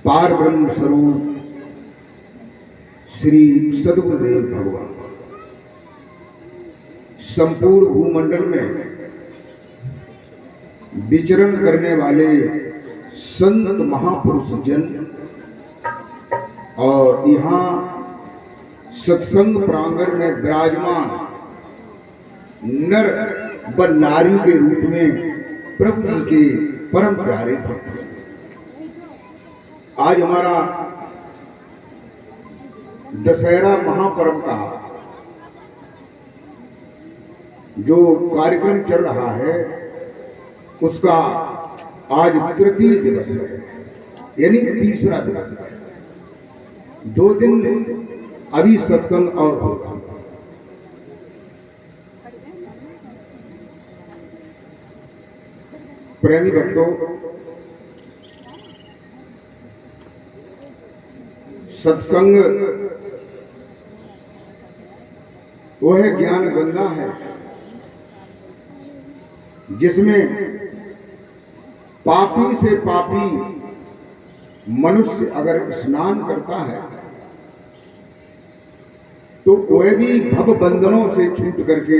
पार ब्रह्म स्वरूप श्री सद्गुरुदेव भगवान संपूर्ण भूमंडल में विचरण करने वाले संत महापुरुष जन और यहाँ सत्संग प्रांगण में विराजमान नर व नारी के रूप में प्रभु जी के परम प्यारे भक्त। आज हमारा दशहरा महापर्व का जो कार्यक्रम चल रहा है उसका आज तृतीय दिवस है, यानी तीसरा दिवस है। 2 दिन अभी सत्संग और होगा। प्रेमी भक्तों, सत्संग वह ज्ञान गंगा है जिसमें पापी से पापी मनुष्य अगर स्नान करता है तो वह भी भव बंधनों से छूट करके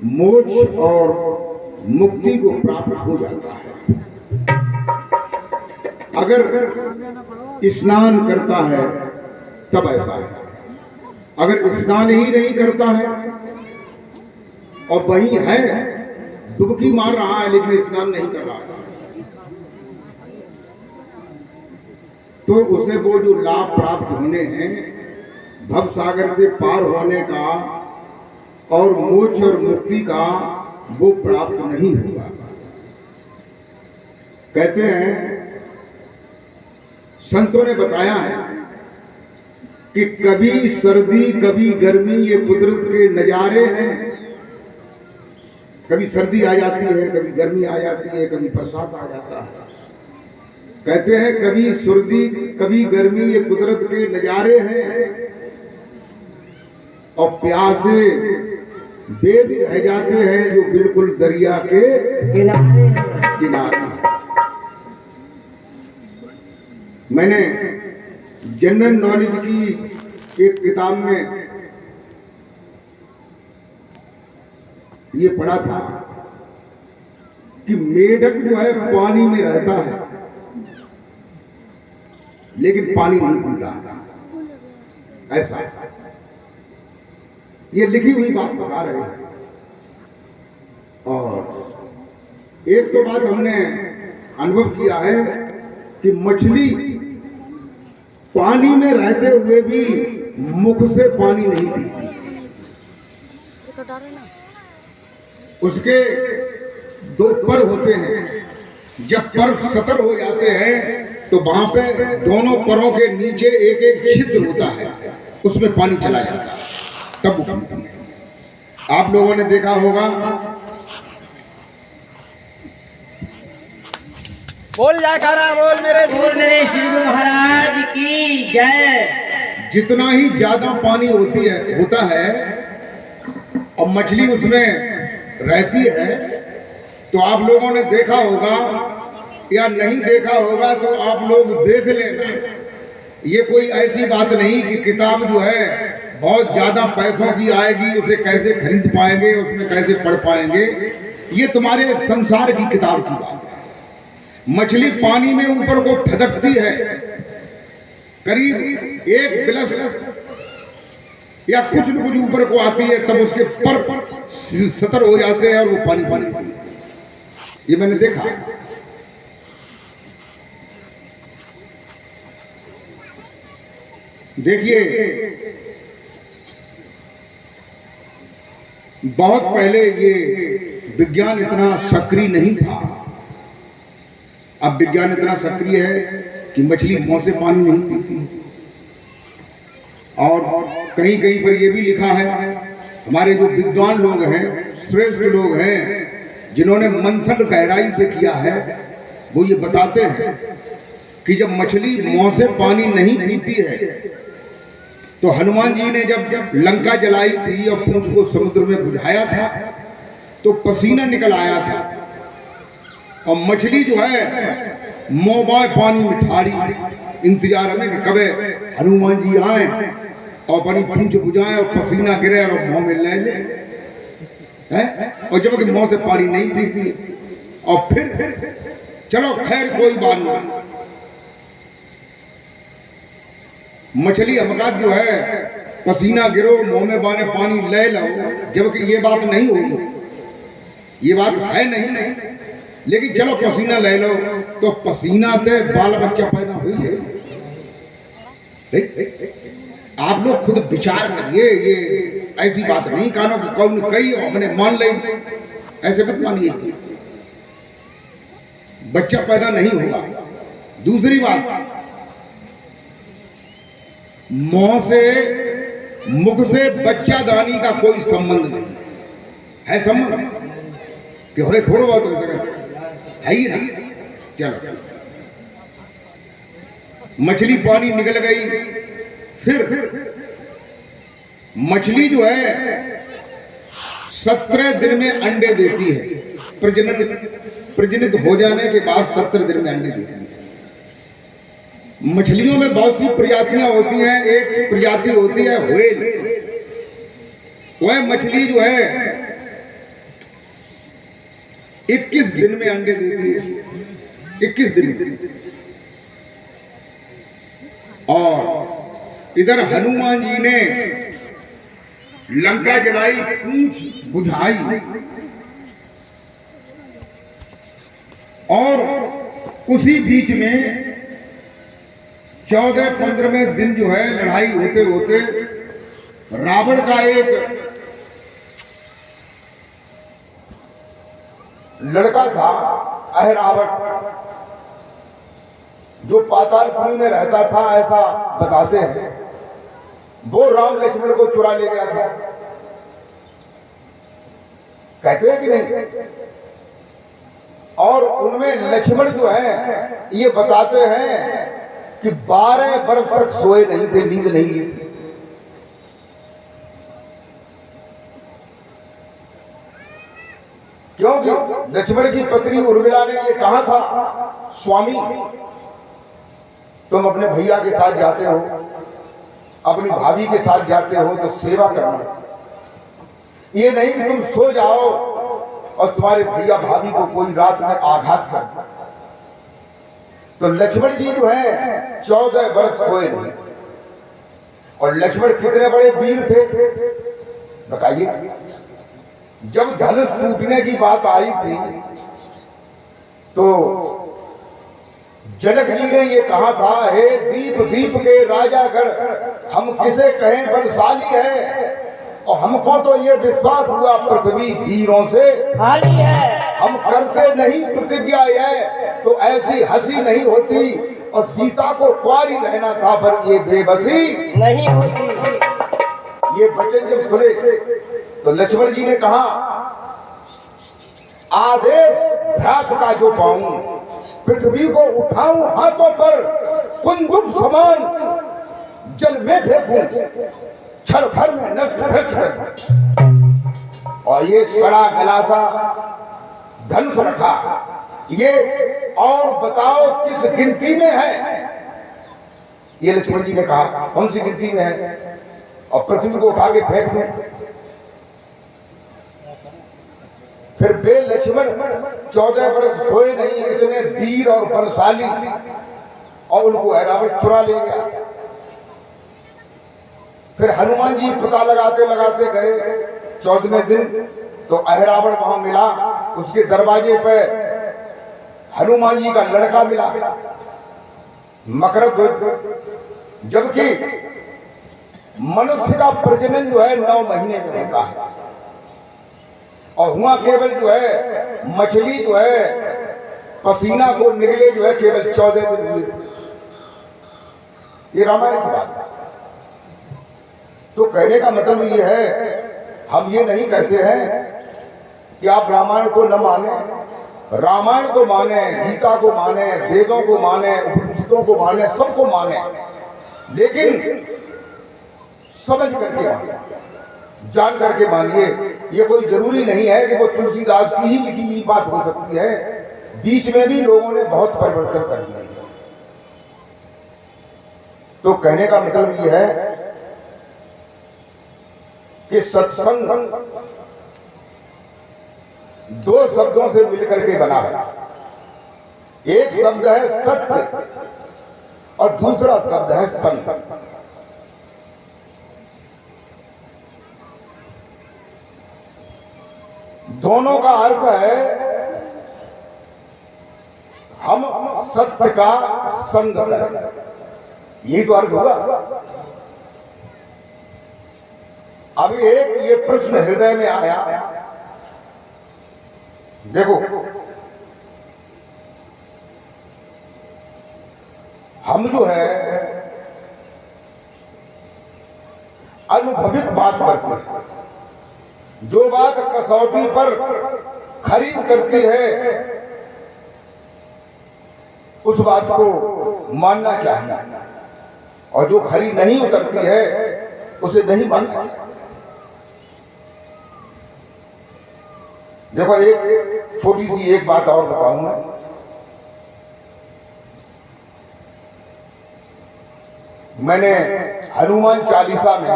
मोक्ष और मुक्ति को प्राप्त हो जाता है। अगर स्नान करता है तब ऐसा है, अगर स्नान ही नहीं करता है और वही है डुबकी मार रहा है लेकिन स्नान नहीं कर रहा है, तो उसे वो जो लाभ प्राप्त होने हैं भव सागर से पार होने का और मोक्ष और मुक्ति का, वो प्राप्त नहीं होगा। कहते हैं, संतों ने बताया है कि कभी सर्दी कभी गर्मी ये कुदरत के नजारे हैं। कभी सर्दी आ जाती है, कभी गर्मी आ जाती है, कभी बरसात आ जाता है। कहते हैं कभी सर्दी कभी गर्मी ये कुदरत के नजारे हैं और प्यासे वे भी रह जाते हैं जो बिल्कुल दरिया के किनारे। मैंने जनरल नॉलेज की एक किताब में ये पढ़ा था कि मेढक जो है पानी में रहता है लेकिन पानी नहीं पीता, ऐसा ये लिखी हुई बात बता रहे हैं। और एक तो बात हमने अनुभव किया है कि मछली पानी में रहते हुए भी मुख से पानी नहीं पीती। उसके 2 पर होते हैं, जब पर सतर हो जाते हैं तो वहां पे दोनों परों के नीचे एक एक छिद्र होता है, उसमें पानी चला जाता है तब। आप लोगों ने देखा होगा, बोल जयकारा बोल मेरे श्री महाराज की जय। जितना ही ज्यादा पानी होता है और मछली उसमें रहती है, तो आप लोगों ने देखा होगा या नहीं देखा होगा तो आप लोग देख लेना। ये कोई ऐसी बात नहीं कि किताब जो है बहुत ज्यादा पैसों की आएगी, उसे कैसे खरीद पाएंगे, उसमें कैसे पढ़ पाएंगे। ये तुम्हारे संसार की किताब की बात है। मछली पानी में ऊपर को फदकती है, करीब 1 बिलस या कुछ न कुछ ऊपर को आती है, तब उसके पर सतर हो जाते हैं और वो पानी पानी। ये मैंने देखा। देखिए, बहुत पहले ये विज्ञान इतना सक्रिय नहीं था। अब विज्ञान इतना सक्रिय है कि मछली मुंह से पानी नहीं पीती। और कहीं कहीं पर यह भी लिखा है, हमारे जो विद्वान लोग हैं, श्रेष्ठ लोग हैं, जिन्होंने मंथन गहराई से किया है, वो ये बताते हैं कि जब मछली मुंह से पानी नहीं पीती है तो हनुमान जी ने जब लंका जलाई थी और पूंछ को समुद्र में बुझाया था तो पसीना निकल आया था। और मछली जो है मोबाए पानी में ठाड़ी इंतजार में कि कबे हनुमान जी आए और अपनी पूंछ बुझाए और पसीना गिरे और मुंह में ले ले हैं, और जब कि मुंह से पानी नहीं पीती। और फिर चलो खैर कोई बात नहीं, मछली हमका जो है पसीना गिरो मुंह में बाने पानी ले लो, जबकि ये बात नहीं होगी, ये बात है नहीं, लेकिन चलो पसीना ले लो, तो पसीना से बाल बच्चा पैदा हुई है। आप लोग खुद विचार करिए, ये ऐसी बात नहीं कानों की कौन कही हमने मान ली, ऐसे मत मानिए, बच्चा पैदा नहीं होगा। दूसरी बात, मुंह से मुख से बच्चा दानी का कोई संबंध नहीं है, संबंध कि हो थोड़ा बहुत हो सके है ही नहीं। चलो मछली पानी निकल गई, फिर मछली जो है 17 दिन में अंडे देती है, प्रजनित हो जाने के बाद 17 दिन में अंडे देती है। मछलियों में बहुत सी प्रजातियां होती हैं, एक प्रजाति होती है व्हेल, वह मछली जो है 21 दिन में अंडे देती है, 21 दिन में। और इधर हनुमान जी ने लंका जलाई, पूंछ बुझाई, और उसी बीच में 14-15वें दिन जो है लड़ाई होते होते रावण का एक लड़का था अहिरावण, जो पातालपुरी में रहता था ऐसा बताते हैं, वो राम लक्ष्मण को चुरा ले गया था, कहते हैं कि नहीं। और उनमें लक्ष्मण जो है ये बताते हैं कि 12 वर्ष तक सोए नहीं थे, नींद नहीं ली थी। क्योंकि लक्ष्मण की पत्नी उर्मिला ने ये कहा था, स्वामी तुम अपने भैया के साथ जाते हो, अपनी भाभी के साथ जाते हो तो सेवा करना, ये नहीं कि तुम सो जाओ और तुम्हारे भैया भाभी को कोई रात में आघात कर। तो लक्ष्मण जी जो है 14 वर्ष सोए नहीं। और लक्ष्मण कितने बड़े वीर थे बताइए। जब धनुष टूटने की बात आई थी तो जनक जी ने ये कहा था, हे दीप दीप के राजागण, हम किसे कहें बलशाली है, और हमको तो ये विश्वास हुआ पृथ्वी वीरों से खाली है। हम करते नहीं प्रतिज्ञा है तो ऐसी हंसी नहीं होती, और सीता को कुंवारी रहना था पर ये बेबसी नहीं होती। ये वचन जब सुने तो लक्ष्मण जी ने कहा, आदेश भ्रात का जो पाऊं, पृथ्वी को उठाऊं हाथों पर, कुंदुक समान जल में फेंकूं, क्षण भर में नष्ट कर। और ये सड़ा गला था, धनुष रखा, ये और बताओ किस गिनती में है। ये लक्ष्मण जी ने कहा, कौन सी गिनती में है, और पृथ्वी को उठा के फेंक दूं। फिर बे लक्ष्मण 14 वर्ष सोए नहीं, इतने वीर और बलशाली, और उनको अहिरावण चुरा ले गया। फिर हनुमान जी पता लगाते लगाते गए 14वें दिन, तो अहिरावण वहां मिला, उसके दरवाजे पे हनुमान जी का लड़का मिला, मकरध्वज। जबकि मनुष्य का प्रजनन जो है 9 महीने में होता है, और हुआ केवल जो है मछली जो है पसीना को निकले जो है केवल 14 दिन हुए। ये रामायण की बात है। तो कहने का मतलब ये है, हम ये नहीं कहते हैं कि आप रामायण को न माने, रामायण को माने, गीता को माने, वेदों को माने, उपनिषदों को माने, सबको माने, लेकिन समझ करके मानिए, जान करके मानिए। ये कोई जरूरी नहीं है कि वो तुलसीदास की ही लिखी बात हो सकती है, बीच में भी लोगों ने बहुत परिवर्तन कर दिया। तो कहने का मतलब ये है कि सत्संग दो शब्दों से मिलकर के बना है। एक शब्द है सत्य और दूसरा शब्द है संग। दोनों का अर्थ है हम सत्य का संग करें, यही तो अर्थ होगा। अब एक ये प्रश्न हृदय में आया, देखो हम जो है अनुभविक बात करते हैं, जो बात कसौटी पर खरी करती है उस बात को मानना चाहिए, और जो खरी नहीं उतरती है उसे नहीं मानना। देखो एक छोटी सी एक बात और बताऊंगा। मैंने हनुमान चालीसा में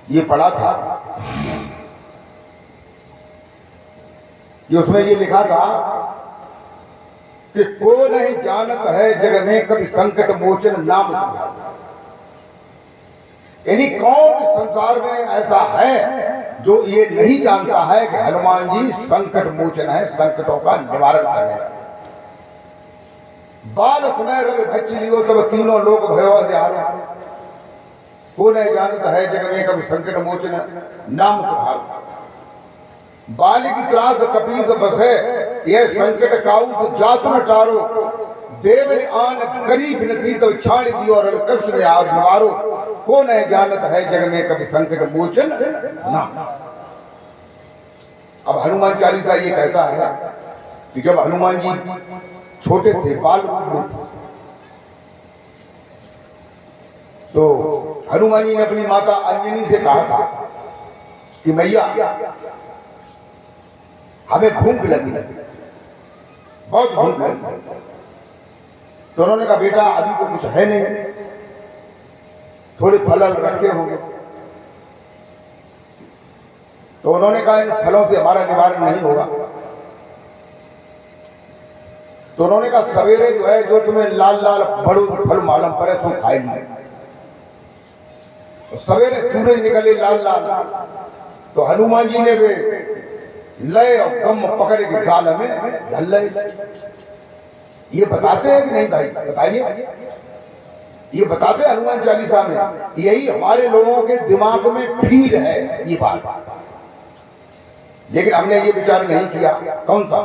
ये पढ़ा था कि उसमें ये लिखा था कि को नहीं जानत है जग में कभी संकट मोचन नाम तुम्हारा। यानी कौन संसार में ऐसा है जो ये नहीं जानता है कि हनुमान जी संकट मोचन है, संकटों का निवारण करने वाले। बाल समय रवि भक्ष लियो तब तीनों लोग भयो अंधियारो। को नहीं जानता है जग में कभी संकट मोचन नाम तुम्हारा। बाल की त्रास कपीस बसे यह संकट काउस जात न टारो। देव ने आन करी विनती तो छाड़ दी और कष्ट ने आज निवारो। को नहीं जानत है जग में कभी संकट मोचन नाम। अब हनुमान चालीसा ये कहता है कि जब हनुमान जी छोटे थे, बाल रूप में थे, तो हनुमान जी ने अपनी माता अंजनी से कहा था कि मैया हमें भूख लगी, बहुत भूख लगी। तो उन्होंने कहा बेटा अभी तो कुछ है नहीं, थोड़े फल रखे होंगे। तो उन्होंने कहा इन फलों से हमारा निवारण नहीं होगा। तो उन्होंने कहा सवेरे जो है जो तुम्हें लाल लाल बड़ू फल मालूम पड़े सो खाए नहीं। तो सवेरे सूरज निकले लाल लाल, तो हनुमान जी ने वे लय और गम पकड़ के गाल में धल। ये बताते हैं कि नहीं भाई, बताइए। ये बताते हैं हनुमान चालीसा में। यही हमारे लोगों के दिमाग में फीड है ये बात, लेकिन हमने ये विचार नहीं किया। कौन सा?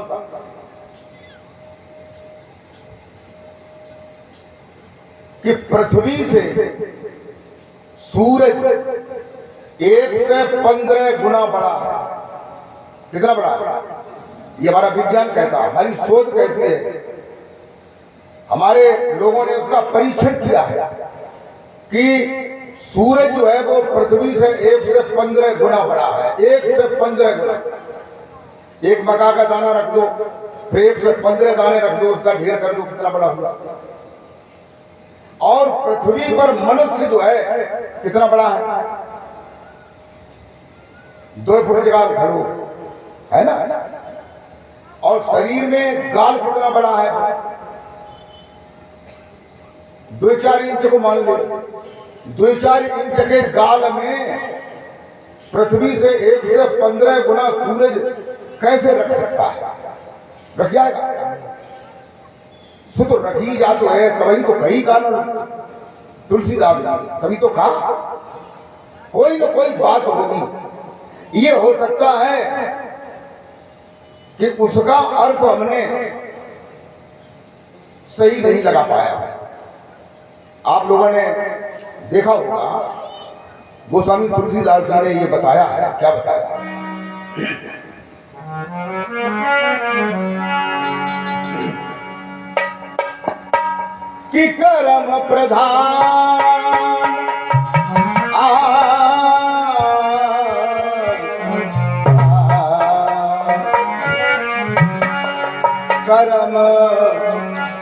कि पृथ्वी से सूरज 1 से 15 गुना बड़ा है। कितना बड़ा? ये हमारा विज्ञान कहता है, हमारी शोध कहती है, हमारे लोगों ने उसका परीक्षण किया है कि सूरज जो है वो पृथ्वी से 1 से 15 गुना बड़ा है। 1 से 15 गुना। एक मक्का का दाना रख दो, फिर 1 से 15 दाने रख दो, उसका ढेर कर दो, कितना बड़ा हुआ। और पृथ्वी पर मनुष्य जो है कितना बड़ा है? 2 फुट जगह खड़ो है ना। और शरीर में गाल कितना बड़ा है? 2-4 इंच को मान लो। 2-4 इंच के गाल में पृथ्वी से 1 से 15 गुना सूरज कैसे रख सकता है? रख जाएगा? तो रखी जा तो है, तभी तो कही गाना तुलसीदास तभी तो कहा कोई न कोई बात होगी। ये हो सकता है कि उसका अर्थ हमने सही नहीं लगा पाया। आप लोगों ने देखा होगा गोस्वामी तुलसीदास जी ने ये बताया है। क्या बताया? कि कर्म प्रधान कर्म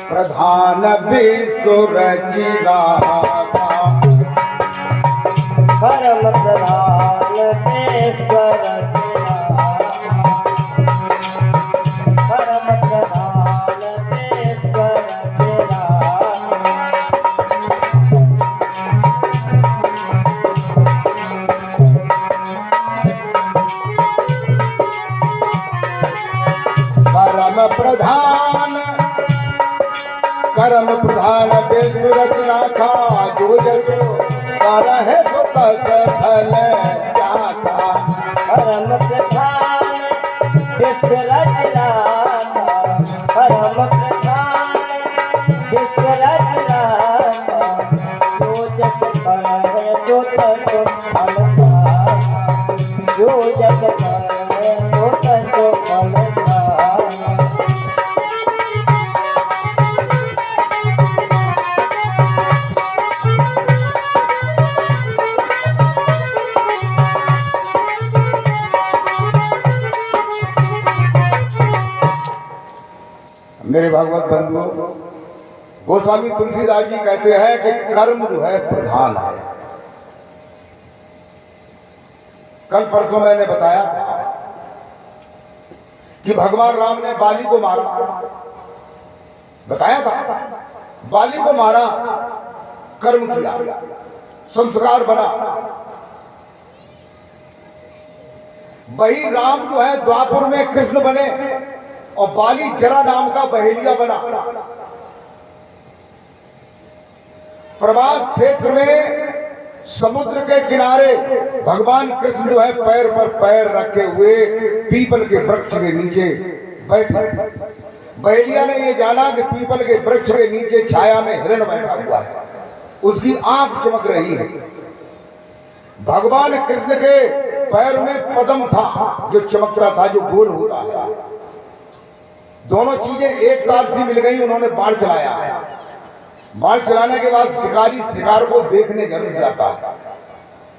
प्रधान विश्व रचिला कर्म प्रधान विश्व रचिला कर्म प्रधान विश्व रचिला कर्म प्रधान विश्व रचना था जो जो कर है तो फल क्या था कर्म प्रधान विश्व रचना कर्म प्रधान विश्व रचना जो जग करे तो फल जो जग करे तो फल मेरे भागवत बंधुओं, गोस्वामी तुलसीदास जी कहते हैं कि कर्म जो है प्रधान है। कल परसों मैंने बताया कि भगवान राम ने बाली को मारा, बताया था बाली को मारा, कर्म किया, संस्कार बना। वही राम जो है द्वापर में कृष्ण बने और बाली जरा नाम का बहेलिया बना। प्रवास क्षेत्र में समुद्र के किनारे भगवान कृष्ण जो है पैर पर पैर रखे हुए पीपल के वृक्ष के नीचे बैठे। बहेलिया ने ये जाना कि पीपल के वृक्ष के नीचे छाया में हिरण बैठा हुआ है, उसकी आंख चमक रही है। भगवान कृष्ण के पैर में पद्म था जो चमकता था, जो गोल होता है। दोनों चीजें एक साथ सी मिल गई। उन्होंने बाण चलाया, बाण चलाने के बाद शिकारी शिकार को देखने जरूर जाता है।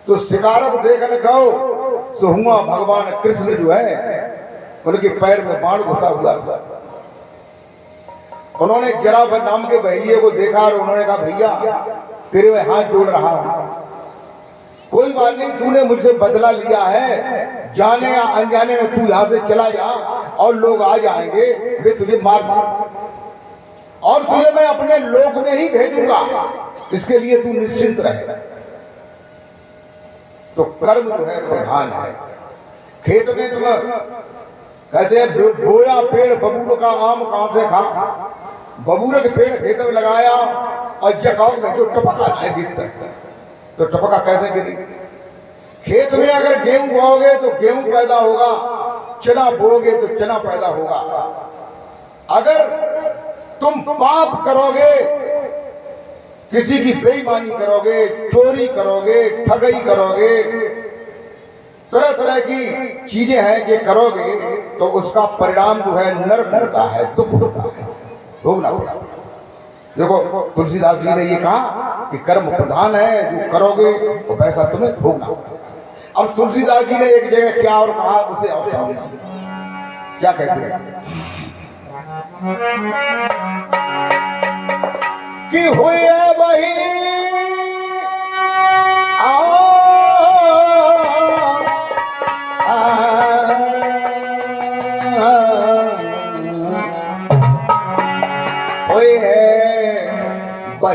तो शिकारक देखने गो तो हुआ भगवान कृष्ण जो है उनके पैर में बाण घुसा हुआ था। उन्होंने जरा नाम के बहेलिए को देखा और उन्होंने कहा, भैया तेरे में हाथ जोड़ रहा हूं, कोई बात नहीं, तूने मुझसे बदला लिया है, जाने या अनजाने में तू यहां से चला जा और लोग आ जाएंगे, वे तुझे मार और तुझे मैं अपने लोक में ही भेजूंगा, इसके लिए तू निश्चिंत रहे। तो कर्म जो है प्रधान है। खेत में तुम कहते हैं बोया पेड़ बबूल का आम कहां से खा, बबूल के पेड़ खेत में लगाया और जगाओ में जो टपका है गिरता, तो टपका कैसे गिरी? खेत में अगर गेहूं बोओगे तो गेहूं पैदा होगा, चना बोओगे तो चना पैदा होगा। अगर तुम पाप करोगे, किसी की बेईमानी करोगे, चोरी करोगे, ठगई करोगे, तरह तरह की चीजें हैं ये करोगे, तो उसका परिणाम जो है नरक होता है, दुख होता है, भोगना होगा। देखो तुलसीदास जी ने ये कहा कि कर्म प्रधान है, जो करोगे तो वैसा तुम्हें भोगना होगा। अब तुलसीदास जी ने एक जगह क्या और कहा, उसे और क्या कहते हैं कि हुए वही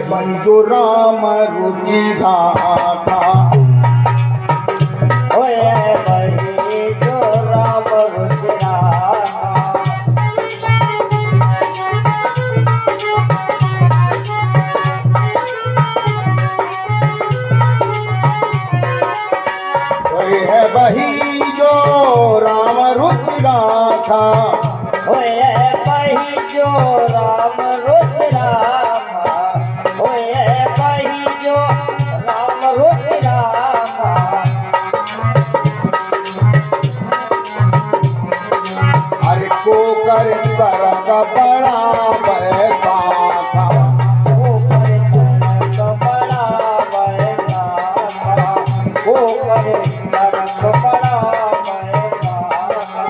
वही जो राम रुचि गाथा, वही जो राम रुचि गाथा, वही जो राम रुचि गाथा, वही जो राम रुचि गाथा, वही जो राम रुचि गाथा। अरे को कर तरक बड़ा बैठा था, को कर तरक बड़ा बैठा था, को कर तरक बड़ा बैठा था।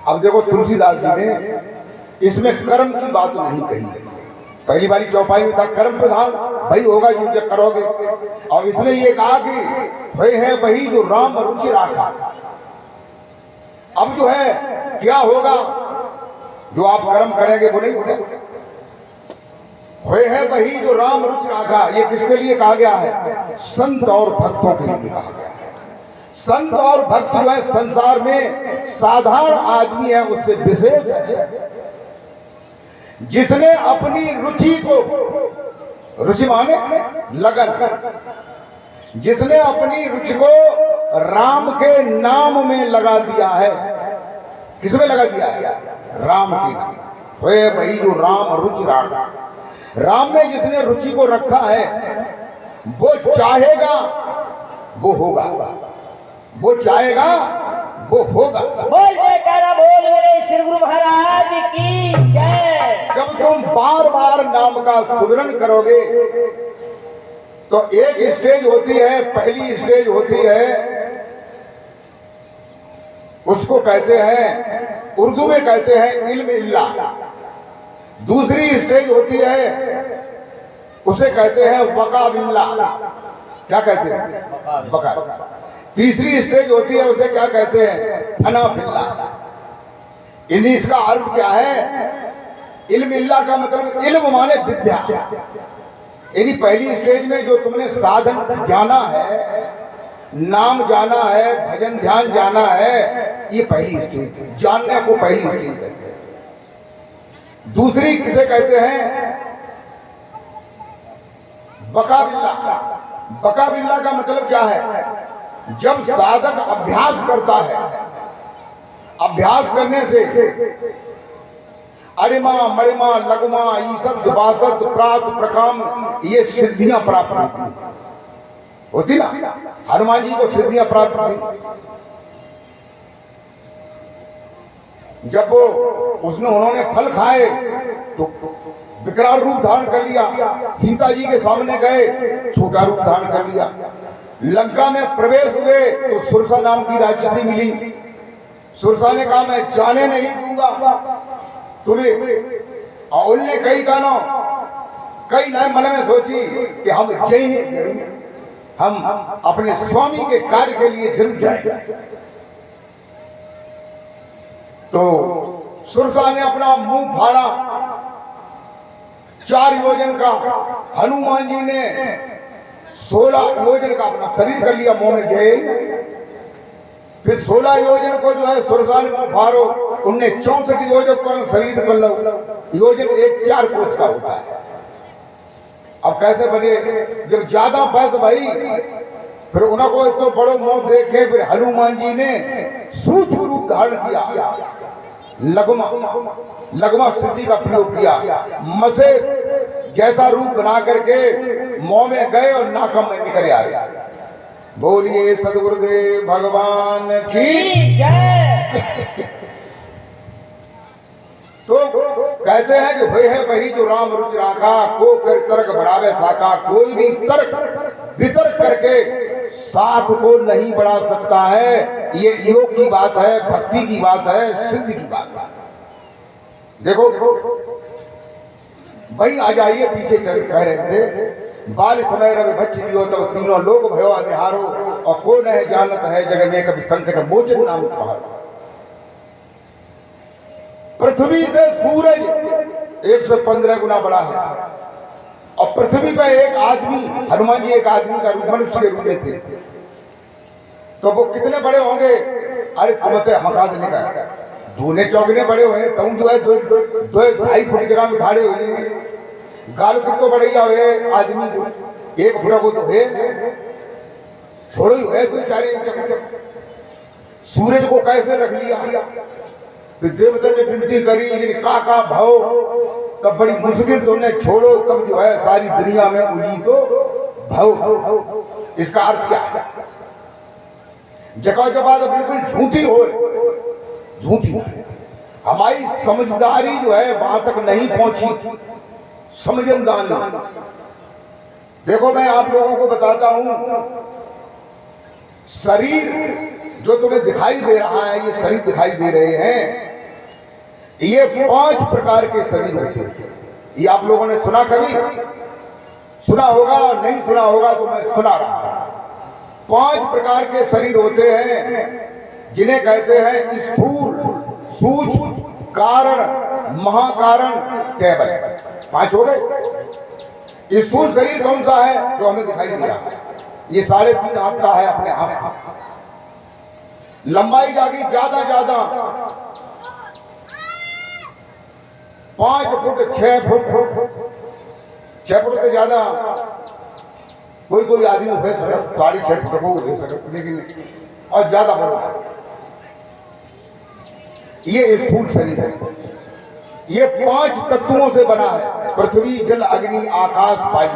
अब देखो तुलसीदास जी ने इसमें कर्म की बात नहीं कही। पहली वाली चौपाई में था कर्म प्रधान, भाई होगा जो करोगे। और इसमें ये कहा कि वही है वही जो राम रुचि राखा। अब जो है क्या होगा, जो आप कर्म करेंगे वो नहीं होगा। वही है वही जो राम रुचि राखा, ये किसके लिए कहा गया है? संत और भक्तों के लिए कहा गया है। संत और भक्त जो है संसार में साधारण आदमी है, उससे विशेष है जिसने अपनी रुचि को, रुचि माने लगन, जिसने अपनी रुचि को राम के नाम में लगा दिया है। किसमें लगा दिया है? राम के नाम। वह वही जो राम रुचि राखा। राम में जिसने रुचि को रखा है वो चाहेगा वो होगा, वो चाहेगा वो होगा। बोल जयकारा बोल मेरे श्री गुरु महाराज की जय। जब तुम बार बार नाम का सुमिरन करोगे तो एक स्टेज होती है, पहली स्टेज होती है, उसको कहते हैं, उर्दू में कहते हैं इल्म इल्लाह। दूसरी स्टेज होती है, उसे कहते हैं वका बिल्लाह। क्या कहते हैं? वका। तीसरी स्टेज होती है, उसे क्या कहते हैं? फना बिल्लाह। इन इसका अर्थ क्या है? इल्म इल्लाह का मतलब इल्म माने विद्या। यानी पहली स्टेज में जो तुमने साधन जाना है, नाम जाना है, भजन ध्यान जाना है, ये पहली स्टेज, जानने को पहली स्टेज कहते हैं। दूसरी किसे कहते हैं? बका बिल्लाह। बका बिल्लाह का मतलब क्या है? जब साधक अभ्यास करता है, अभ्यास करने से अरिमा मरिमा लगमा ईसत बासत प्रात प्रकाम ये सिद्धियां प्राप्त होती ना। हनुमान जी को सिद्धियां प्राप्त हुई जब वो उन्होंने फल खाए तो विकराल रूप धारण कर लिया। सीता जी के सामने गए, छोटा रूप धारण कर लिया। लंका में प्रवेश हुए तो सुरसा नाम की राक्षसी मिली। सुरसा ने कहा मैं जाने नहीं दूंगा तुम्हें। और उनने कई नए मन में सोची कि हम जय, हम अपने स्वामी के कार्य के लिए जरूर जाएंगे। तो सुरसा ने अपना मुंह फाड़ा 4 योजन का, हनुमान जी ने 16 योजन का अपना शरीर कर लिया मुंह में गए। फिर 16 योजन को जो है सुरसा ने मुंह फाड़ो, उनने 64 योजन को शरीर कर लो। योजन 4 कोस का होता है। अब कैसे बने? जब ज्यादा पैसे भाई, फिर उनको तो बड़ो मुंह देखे, फिर हनुमान जी ने सूक्ष्म रूप धारण किया, लगमा सिद्धि का प्रयोग किया। मसे जैसा रूप बना करके मुंह में गए और नाकम में निकल आए। बोलिए सदगुरुदेव भगवान की जय। तो कहते हैं कि वही है वही जो राम रुचि राखा, को कर तर्क बढ़ावे साका। कोई भी तर्क वितर्क करके साप को नहीं बढ़ा सकता है। ये योग की बात है, भक्ति की बात है, सिद्ध की बात है। देखो भाई आ जाइए, पीछे चल कह रहे थे बाल समय रवि बच्ची लियो तो तीनों लोग भयो निहारो, और कौन है जानत है जगह में कभी संकट मोचन नाम पहाड़ो। पृथ्वी से सूरज 115 गुना बड़ा है, और पृथ्वी पर एक आदमी, हनुमान जी एक आदमी का रूप, मनुष्य के रूप में थे, तो वो कितने बड़े होंगे? अरे तुमसे मका देने का दूने चौगने बड़े हुए, तुम जो है 2-2.5 फुट जगह में खड़े हुए। गाल कितो बढ़िया हुए आदमी को 1 फुट को तो है थोड़ी है, 2-4 इंच। सूरज को कैसे रख लिया? फिर देवता ने विनती करी का भाव, तब बड़ी मुश्किल तो उन्हें छोड़ो, तब जो है सारी दुनिया में उली तो भाव। इसका अर्थ क्या है? जगह जगह बिल्कुल झूठी हो, झूठी। हमारी समझदारी जो है वहां तक नहीं पहुंची, समझदारी। देखो मैं आप लोगों को बताता हूं, शरीर जो तुम्हें दिखाई दे रहा है, ये शरीर दिखाई दे रहे हैं, ये 5 प्रकार के शरीर होते हैं। ये आप लोगों ने सुना, कभी सुना होगा, नहीं सुना होगा तो मैं सुना रहा हूं। 5 प्रकार के शरीर होते हैं जिन्हें कहते हैं स्थूल, सूक्ष्म, कारण, महाकारण, केवल। 5 हो गए। स्थूल शरीर कौन सा है? जो हमें दिखाई दे रहा है, ये 3.5 हाथ का है अपने आप से। लंबाई जागी ज्यादा 5 फुट 6 फुट, 6 फुट से ज्यादा कोई आदमी है 6.5 फुट को दे सकते, लेकिन और ज्यादा बड़ा है। ये स्थूल शरीर है। ये 5 तत्वों से बना है, पृथ्वी, जल, अग्नि, आकाश, वायु।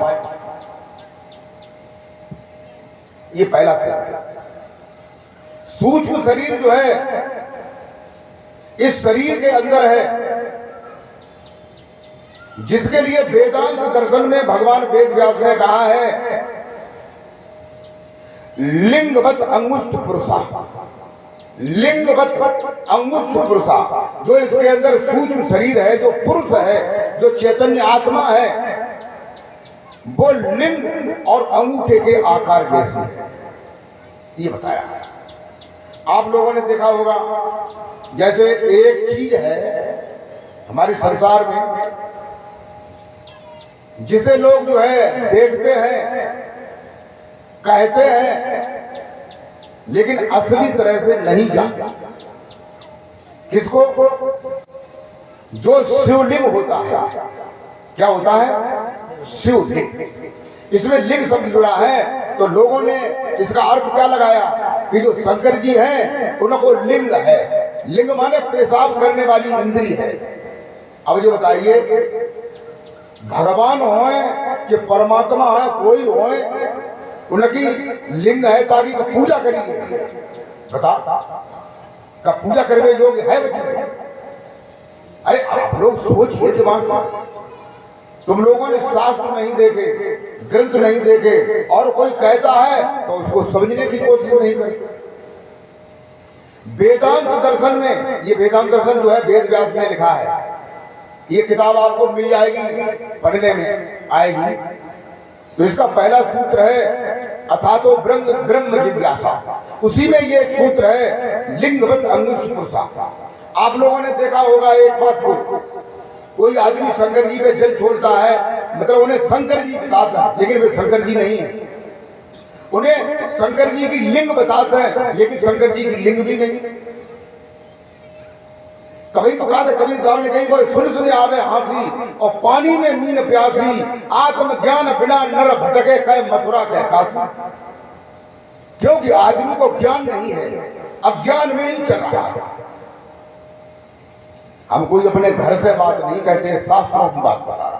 ये पहला शरीर है। सूक्ष्म शरीर जो है इस शरीर के अंदर है, जिसके लिए वेदांत दर्शन में भगवान वेद व्यास ने कहा है लिंगवत अंगुष्ठ पुरुषा। लिंगवत अंगुष्ठ पुरुषा, जो इसके अंदर सूक्ष्म शरीर है, जो पुरुष है, जो चैतन्य आत्मा है, वो लिंग और अंगूठे के आकार जैसी है, ये बताया है। आप लोगों ने देखा होगा, जैसे एक चीज है हमारे संसार में जिसे लोग जो है देखते हैं, कहते हैं, लेकिन असली तरह से नहीं जानते। किसको? जो शिवलिंग होता है। क्या होता है? शिवलिंग। इसमें लिंग शब्द जुड़ा है, तो लोगों ने इसका अर्थ क्या लगाया कि जो शंकर जी हैं उनको लिंग है। लिंग माने पेशाब करने वाली इंद्री है। अब जो बताइए, भगवान होए कि परमात्मा है, कोई होए, उनकी लिंग है ताकि वो पूजा करिए। बता, का पूजा करने योग्य है बच्चे? अरे आप लोग सोचिए दिमाग से। तुम लोगों ने शास्त्र नहीं देखे, ग्रंथ नहीं देखे, और कोई कहता है तो उसको समझने की कोशिश नहीं करी। वेदांत दर्शन में, ये वेदांत दर्शन जो है वेद व्यास ने लिखा है, ये किताब आपको मिल जाएगी, पढ़ने में आएगी। तो इसका पहला सूत्र है अथातो ब्रह्म जिज्ञासा। उसी में ये एक सूत्र है लिंगवत अंगुष्ठ पुरुषा। आप लोगों ने देखा होगा एक बात को, कोई आदमी शंकर जी पे जल छोड़ता है, मतलब उन्हें शंकर जी बताता है, लेकिन वे शंकर जी नहीं है। उन्हें शंकर जी की लिंग बताते हैं, लेकिन शंकर जी की लिंग भी नहीं। कभी तो कहा था कबीर साहब ने, कहीं कोई सुन आवे हांसी और पानी में मीन प्यासी, आत्म ज्ञान बिना नर भटके कहे मथुरा कह काशी। क्योंकि आदमी को ज्ञान नहीं है, अज्ञान में ही चल रहा है। हम कोई अपने घर से बात नहीं कहते, शास्त्रों की बात बता रहा।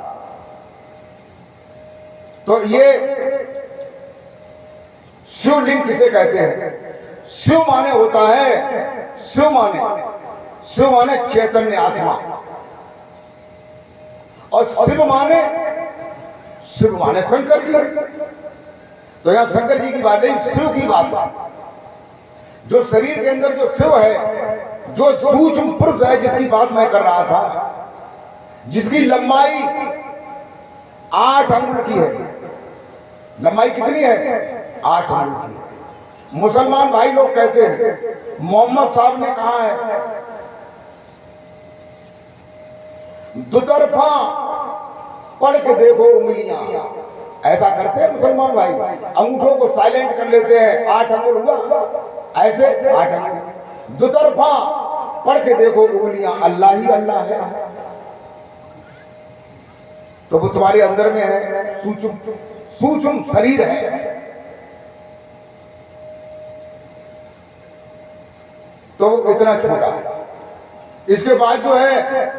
तो ये शिवलिंग किसे कहते हैं? शिव माने होता है, शिव माने चैतन्य आत्मा, और शिव माने शंकर जी। तो यहां शंकर जी की बात नहीं, शिव की बात। जो शरीर के अंदर जो शिव है, जो सूक्ष्म पुरुष है, जिसकी बात मैं कर रहा था, जिसकी लंबाई 8 अंगुल की है। लंबाई कितनी है? 8 अंगुल की है। मुसलमान भाई लोग कहते हैं, मोहम्मद साहब ने कहा है दुतरफा पढ़ के देखो उंगलियां। ऐसा करते हैं मुसलमान भाई, अंगूठों को साइलेंट कर लेते हैं। 8 अंगुल हुआ, ऐसे 8 अंगुल। दुतरफा पढ़ के देखो उंगलियां, अल्लाह ही अल्लाह है। तो वो तुम्हारे अंदर में है, सूक्ष्म शरीर है। तो इतना छोटा है। इसके बाद जो है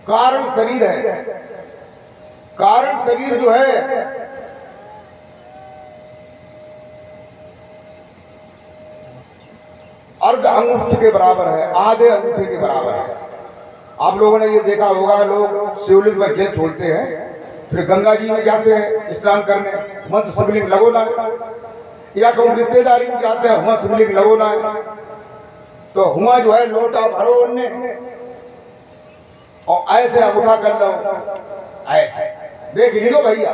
कारण शरीर है। कारण शरीर जो है अर्ध अंगुष्ठ के बराबर है, आधे अंगूठे के बराबर है। आप लोगों ने ये देखा होगा, लोग शिवलिंग में जल छोड़ते हैं, फिर गंगा जी में जाते हैं स्नान करने, मत शिवलिंग लगो ना। या कहूँ रिश्तेदारी में जाते हैं, हुआ शिवलिंग लगो ना है, तो हुआ जो है लोटा भरो उनने और ऐसे अंगूठा कर लो, ऐसे देख लियो भैया,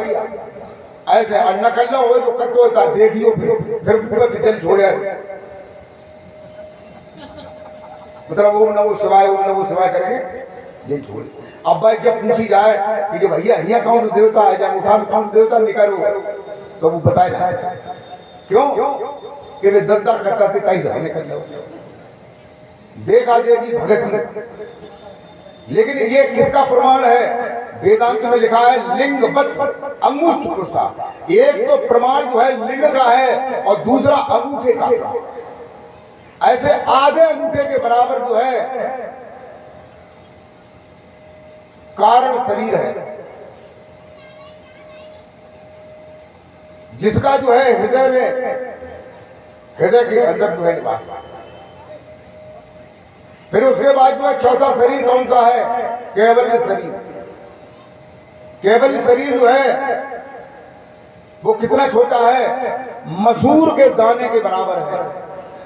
ऐसे अन्ना कर लो, वो जो कत्तो होता देखियो, फिर तुरंत चल छोड़े, मतलब ओम नमो शिवाय करके ये छोड़े। अब भाई जब पूछी जाए कि जो भैया यहाँ कौन सा देवता है, जब उठा में कौन सा देवता निकालो, तो वो बताए ना क्यों कि वे दद्दा करता थे ताई जमाने कर लो, देखा दे जी भगत। लेकिन ये किसका प्रमाण है? वेदांत में लिखा है लिंगवत अंगुष्ठ पुरुषा। एक तो प्रमाण जो है लिंग का है और दूसरा अंगूठे का। ऐसे आधे अंगूठे के बराबर जो है कारण शरीर है, जिसका जो है हृदय में, हृदय के अंदर जो है निवास। फिर उसके बाद जो है चौथा शरीर कौन सा है? केवल शरीर। केवल शरीर जो है वो कितना छोटा है? मसूर के दाने के बराबर है।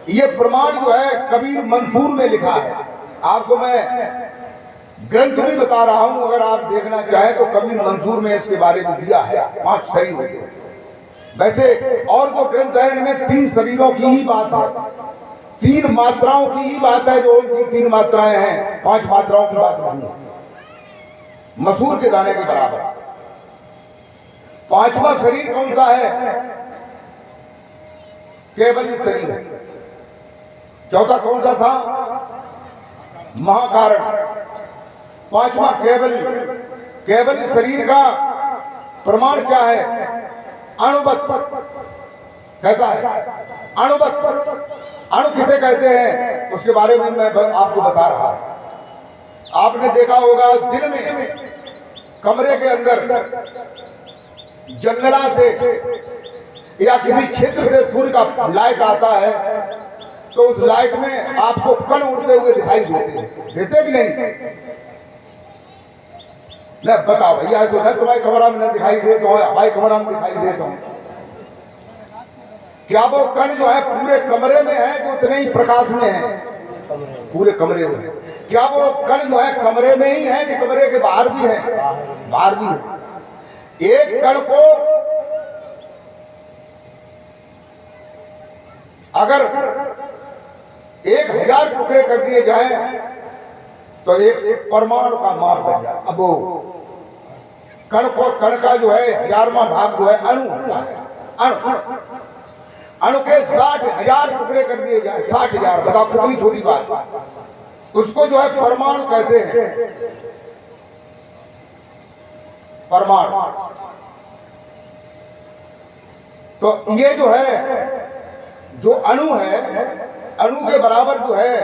ये प्रमाण जो है कबीर मंसूर में लिखा है। आपको मैं ग्रंथ भी बता रहा हूं, अगर आप देखना चाहें तो कबीर मंसूर में इसके बारे में दिया है। 5 शरीर होते हैं। वैसे और जो ग्रंथ है इनमें 3 शरीरों की ही बात है, 3 मात्राओं की ही बात है। जो उनकी 3 मात्राएं हैं, 5 मात्राओं की बात नहीं है। मसूर के दाने के बराबर। 5वां शरीर कौन सा है? केवल शरीर है। चौथा कौन सा था? महाकारण। 5वां केवल। केवल शरीर का प्रमाण क्या है? अणुवत। कैसा है? अणुवत। अणु किसे कहते हैं उसके बारे में मैं आपको बता रहा हूं। आपने देखा होगा दिन में कमरे के अंदर जंगला से या किसी क्षेत्र से सूर्य का लाइट आता है, तो उस लाइट में आपको कण उड़ते हुए दिखाई देते कि नहीं? नहीं बताओ भैया, तो है तुम्हारे कमरा में न दिखाई देता हूँ, हमारे कमरा में दिखाई देता हूँ। क्या वो कण जो है पूरे कमरे में है कि उतने ही प्रकाश में है? पूरे कमरे में। क्या वो कण जो है कमरे में ही है कि कमरे के बाहर भी है? बाहर भी है। एक कण को अगर 1000 टुकड़े कर दिए जाए तो एक परमाणु का माप बन जाए। अब वो कण का जो है 1000वां भाग जो है अणु होता है। अणु के 60,000 टुकड़े कर दिए जाए, 60,000, बताओ कितनी छोटी बात। उसको जो है परमाणु कहते हैं। परमाणु। तो ये जो है जो अणु है, अणु के बराबर जो है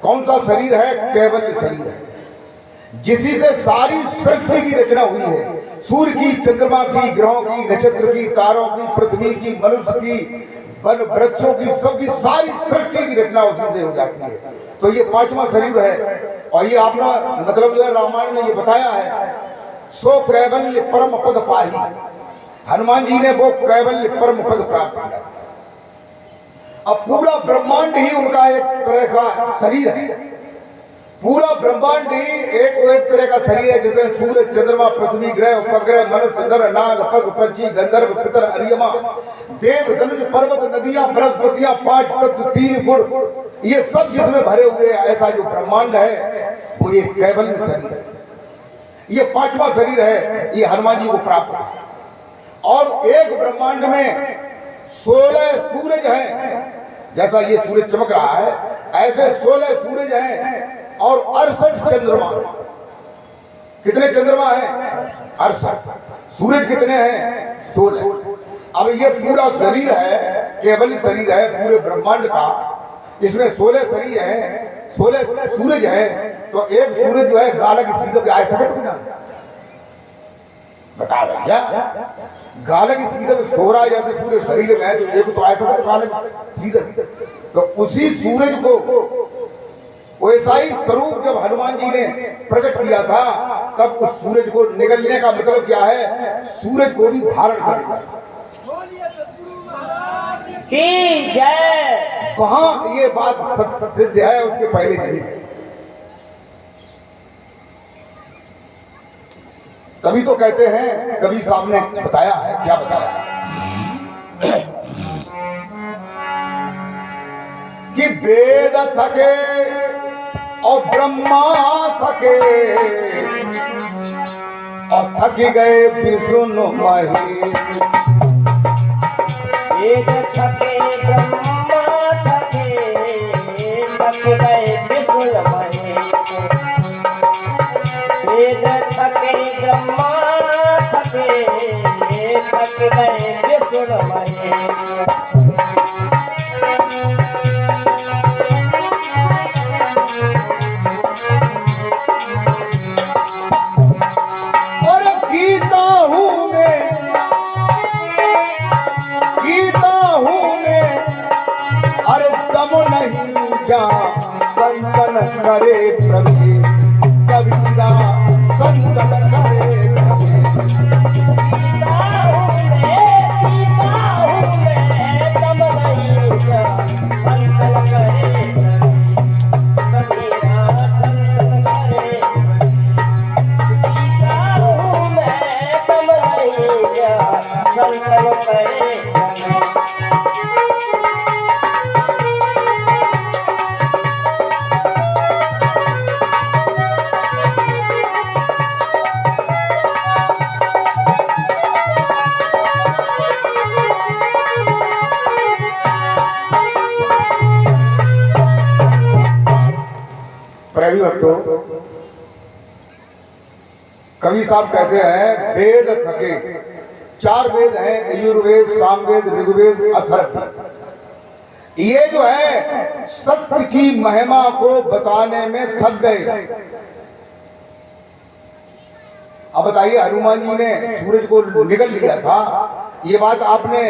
कौन सा शरीर है? केवल शरीर है, जिसी से सारी सृष्टि की रचना हुई है। सूर्य की, चंद्रमा की, ग्रहों की, नक्षत्र की, तारों की, पृथ्वी की, मनुष्य की, वन वृक्षों की, सबकी सारी सृष्टि की रचना उसी से हो जाती है। तो ये 5वां शरीर है। और ये आपने मतलब जो है रामायण में ये बताया है, सो कैवल्य परम पद पाही। हनुमान जी ने वो कैवल्य परम पद प्राप्त किया। अब पूरा ब्रह्मांड ही उनका एक तरह का शरीर है। पूरा ब्रह्मांड ही एक तरह का शरीर है, जिसमें सूर्य, चंद्रमा, पृथ्वी, ग्रह, उपग्रह, मनुष्य, नर, नाग, पशु, पक्षी, गंधर्व, पितर, अर्यमा, देव, धनुष, पर्वत, नदियां, वनस्पतियां, 5 तत्व, 3 गुण, ये सब जिसमें भरे हुए ऐसा जो ब्रह्मांड है वो ये कैवल्य शरीर है। ये 5वां शरीर है, ये हनुमान जी को प्राप्त है। और एक ब्रह्मांड में 16 सूरज हैं। जैसा ये सूरज चमक रहा है, ऐसे 16 सूरज हैं और 68 चंद्रमा। कितने चंद्रमा हैं? 68। सूरज कितने हैं? 16। अब ये पूरा शरीर है, केवल शरीर है पूरे ब्रह्मांड का। इसमें 16 शरीर है, 16 सूरज है। तो एक सूरज जो है गाला की सीधे पे आ सकते ना? बता भैया, गाला की सीधे पे सो रहा है जैसे पूरे शरीर में है, तो एक तो आ सकते गाला सीधे। तो उसी सूरज को वैसा ही स्वरूप जब हनुमान जी ने प्रकट किया था, तब उस सूरज को निगलने का मतलब क्या है? सूरज को भी धारण करेगा। की जय। कहाँ ये बात सिद्ध है, उसके पहले नहीं है। तभी तो कहते हैं, कबीर साहब ने बताया है, क्या बताया कि वेद थके और ब्रह्मा थके और थक गए विष्णु महेश। वेद थके ब्रह्मा थके, थक गए विष्णु महेश। वेद थके ब्रह्मा थके, थक गए विष्णु महेश। और गीता हूँ मैं, गीता हूँ मैं, अरे तब नहीं जा संतन करे प्रभु, कबीरा संतन करे प्रभु। प्रेमी भक्तों, कवि साहब कहते हैं वेद थके। 4 वेद हैं, यजुर्वेद, सामवेद, ऋग्वेद, अथर्व। ये जो है सत्य की महिमा को बताने में थक गए। अब बताइए, हनुमान जी ने सूरज को निगल लिया था, ये बात आपने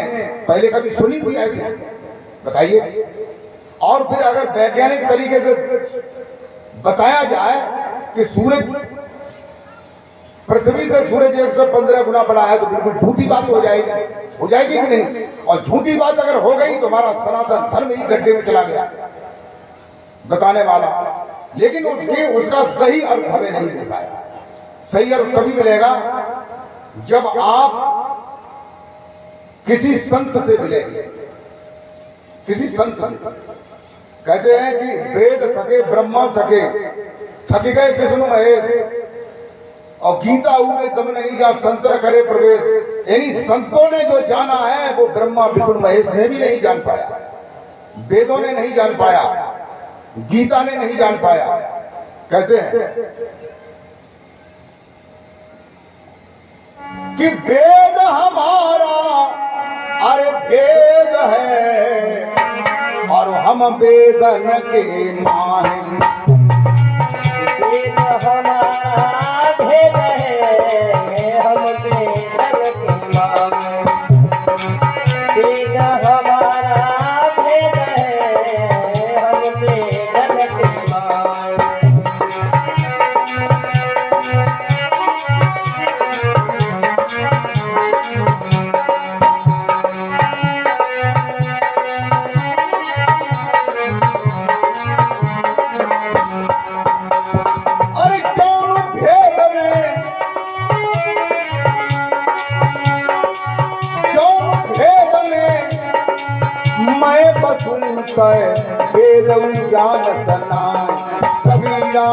पहले कभी सुनी थी ऐसे? बताइए। और फिर अगर वैज्ञानिक तरीके से बताया जाए कि सूरज, पृथ्वी से सूरज 115 गुना बड़ा है, तो बिल्कुल झूठी बात हो जाएगी कि नहीं? और झूठी बात अगर हो गई तो हमारा सनातन धर्म ही गड्ढे में चला गया, बताने वाला। लेकिन उसका सही अर्थ हमें नहीं मिल पाया। सही अर्थ तभी मिलेगा जब आप किसी संत से मिलेंगे, किसी संत से। कहते हैं कि वेद थके ब्रह्मा थके, थक गए विष्णु महेश, और गीता में दम नहीं जा संत करे प्रवेश। यानी संतों ने जो जाना है वो ब्रह्मा विष्णु महेश ने भी नहीं जान पाया, वेदों ने नहीं जान पाया, गीता ने नहीं जान पाया। कहते हैं कि वेद हमारा, अरे वेद है और हम वेदन के माहिर। वेद हमारा भेद है, हम वेदन के माहिर। वेद हमारा भेद है, हम वेदन के माहिर। वेद जानत नाम कबीरा,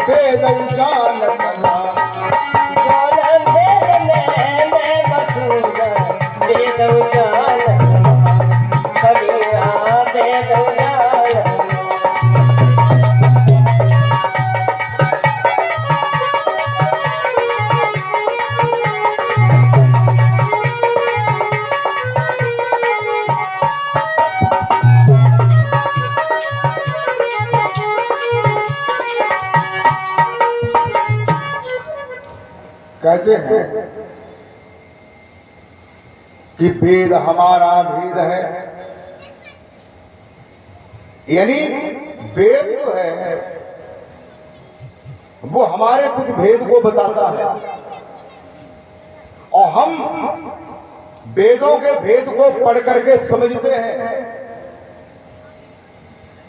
वेद जानत नाम। वेद में बसूंगा, वेद जानत नाम कबीरा, वेद जानत नाम। कहते हैं कि वेद हमारा भेद है, यानी वेद जो है वो हमारे कुछ भेद को बताता है, और हम वेदों के भेद को पढ़ करके समझते हैं।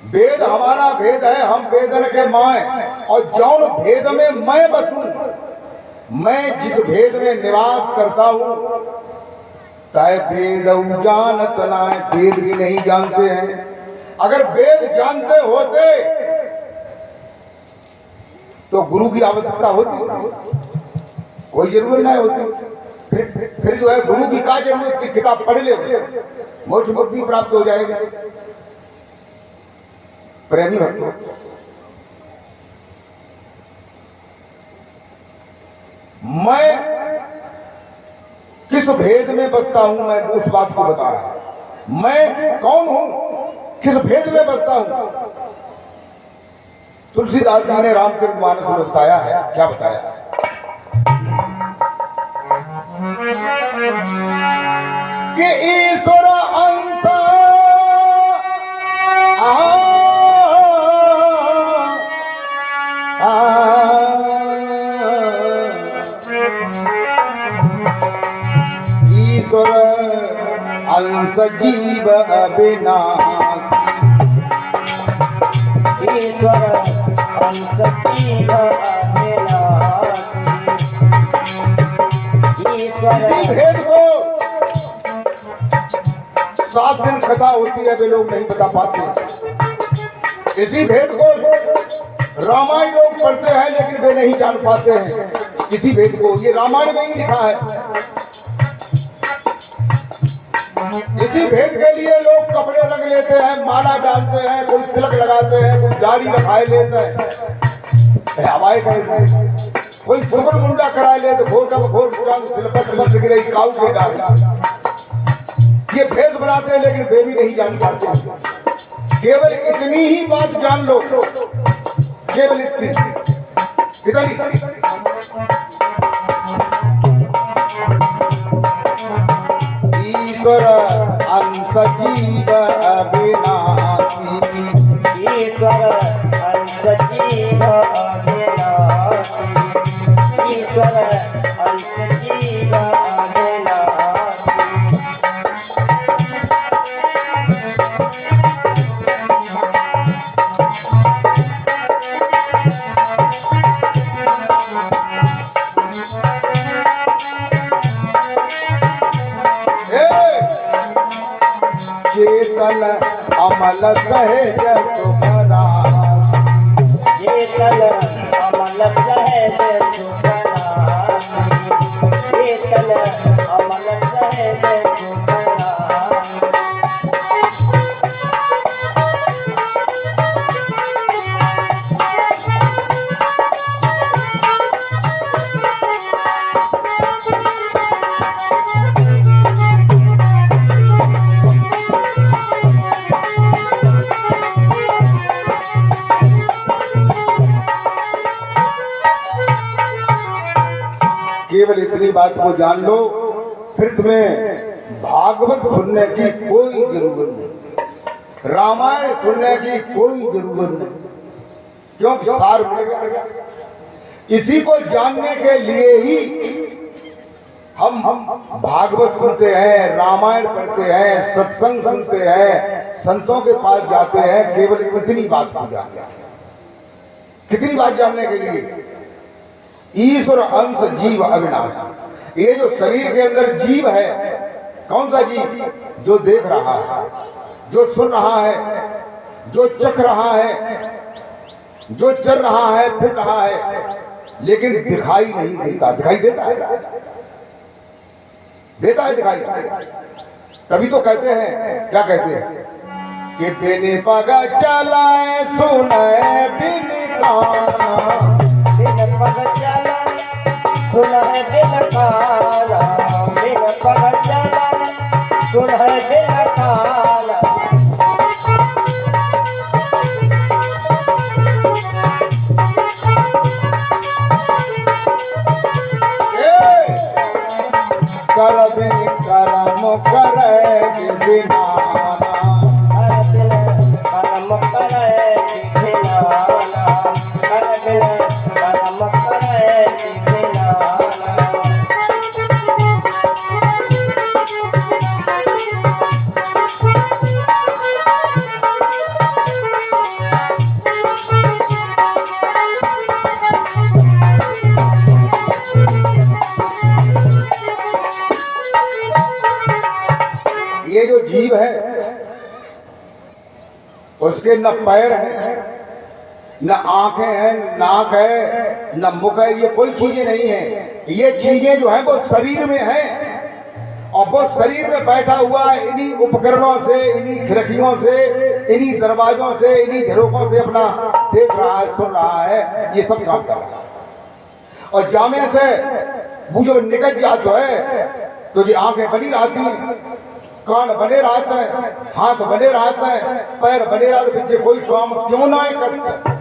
वेद हमारा भेद है, हम वेदन के माए, और जौन भेद में मैं बसूं, मैं जिस भेद में निवास करता हूं, तय वेद जानत नाय, वेद भी नहीं जानते हैं। अगर वेद जानते होते तो गुरु की आवश्यकता होती, कोई जरूरत नहीं होती। फिर जो है गुरु की क्या जरूरत थी, किताब पढ़ ले, मोक्ष मुक्ति प्राप्त हो जाएगी। प्रेमी भक्तों, मैं किस भेद में बसता हूं, मैं उस बात को बता रहा हूं। मैं कौन हूं, किस भेद में बसता हूं। तुलसीदास जी ने रामचरितमानस में बताया है, क्या बताया? कि ईश्वर अंश ईश्वर अंश जीव अविनाश, ईश्वर अंश जीव अविनाश। इसी भेद को 7 दिन कथा होती है, वे लोग नहीं बता पाते। इसी भेद को रामायण लोग पढ़ते हैं, लेकिन वे नहीं जान पाते हैं। इसी भेद को ये रामायण में ही लिखा है। इसी भेद के लिए लोग कपड़े रंग लेते हैं, माला डालते हैं, कोई तिलक लगाते हैं, कोई दाढ़ी रखाए लेते हैं, हवाई करते, कोई फुगड़ मुंडा कराए ले, तो घोर का घोर सिलपट गिरे काऊ के डाल। ये भेद बनाते हैं, लेकिन वे भी नहीं जान पाते। केवल इतनी ही बात जान लो, केवल इतनी। ईश्वर अंश जीव अविनाशी, ईश्वर अंश जीव अविनाशी, ईश्वर अंश जीव अविनाशी। चेतन अमल सहज तुम्हारा, चेतन अमल सहज तुम्हारा, चेतन अमल सहज तुम्हारा। केवल इतनी बात को जान लो, फिर तुम्हें भागवत सुनने की कोई जरूरत नहीं, रामायण सुनने की कोई जरूरत नहीं, क्योंकि सार मिल गया। इसी को जानने के लिए ही हम भागवत सुनते हैं, रामायण पढ़ते हैं, सत्संग सुनते हैं, संतों के पास जाते हैं, केवल इतनी बात को जानते हैं। कितनी बात जानने के लिए? ईश्वर अंश जीव अविनाशी। ये जो शरीर के अंदर जीव है, कौन सा जीव? जो देख रहा है, जो सुन रहा है, जो चख रहा है, जो चल रहा है, फिर रहा है, लेकिन दिखाई नहीं देता। दिखाई देता है, देता है दिखाई। तभी तो कहते हैं, क्या कहते हैं कि बिन पगा चलाए सुनाए बिन ताना, बिन पग चलाए सुनाए बिन काला, बिन पग चलाए सुनाए बिन काला। कर बिन करम करे बिना, कर बिन करम करे बिना, कर बिन करम करे बिना। उसके न पैर हैं, न आंखें हैं, न नाक है, न मुख है, ये कोई चीजें नहीं है। ये चीजें जो है वो शरीर में हैं, और वो शरीर में बैठा हुआ है, इन्हीं उपकरणों से, इन्हीं खिड़कियों से, इन्हीं दरवाजों से, इन्हीं झरोकों से अपना देख रहा है, सुन रहा है, ये सब काम कर रहा है। और जामे से वो जो निकल जाता है तो ये आंखें बनी रहती, कान बने रहते हैं, हाथ बने रहते हैं, पैर बने रहते हैं, कोई काम क्यों ना करते?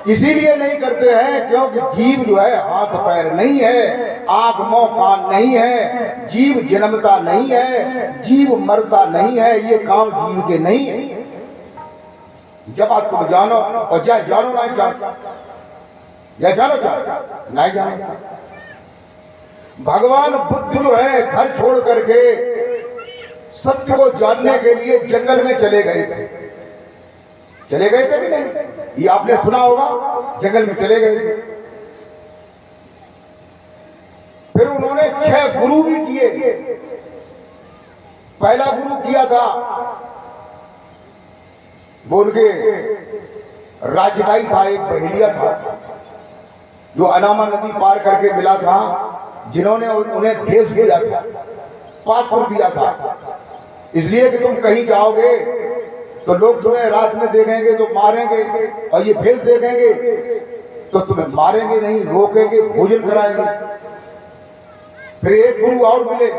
इसीलिए नहीं करते हैं क्योंकि जीव जो है हाथ पैर नहीं है, आंख मुंह कान नहीं है, जीव जन्मता नहीं है, जीव मरता नहीं है, ये काम जीव के नहीं है। जब आप तुम जानो और क्या जानो ना जानो, या जानो क्या नहीं जानो। भगवान बुद्ध जो है घर छोड़ करके सत्य को जानने के लिए जंगल में चले गए थे। चले गए थे कि नहीं? ये आपने सुना होगा, जंगल में चले गए थे। फिर उन्होंने 6 गुरु भी किए। पहला गुरु किया था वो उनके राजकाई था, एक बहेलिया था जो अनामा नदी पार करके मिला था, जिन्होंने उन्हें भेज दिया था, पात्र दिया था, इसलिए कि तुम कहीं जाओगे तो लोग तुम्हें रात में देखेंगे तो मारेंगे, और ये भेज देखेंगे तो तुम्हें मारेंगे नहीं, रोकेंगे, भोजन कराएंगे। फिर एक गुरु और मिले,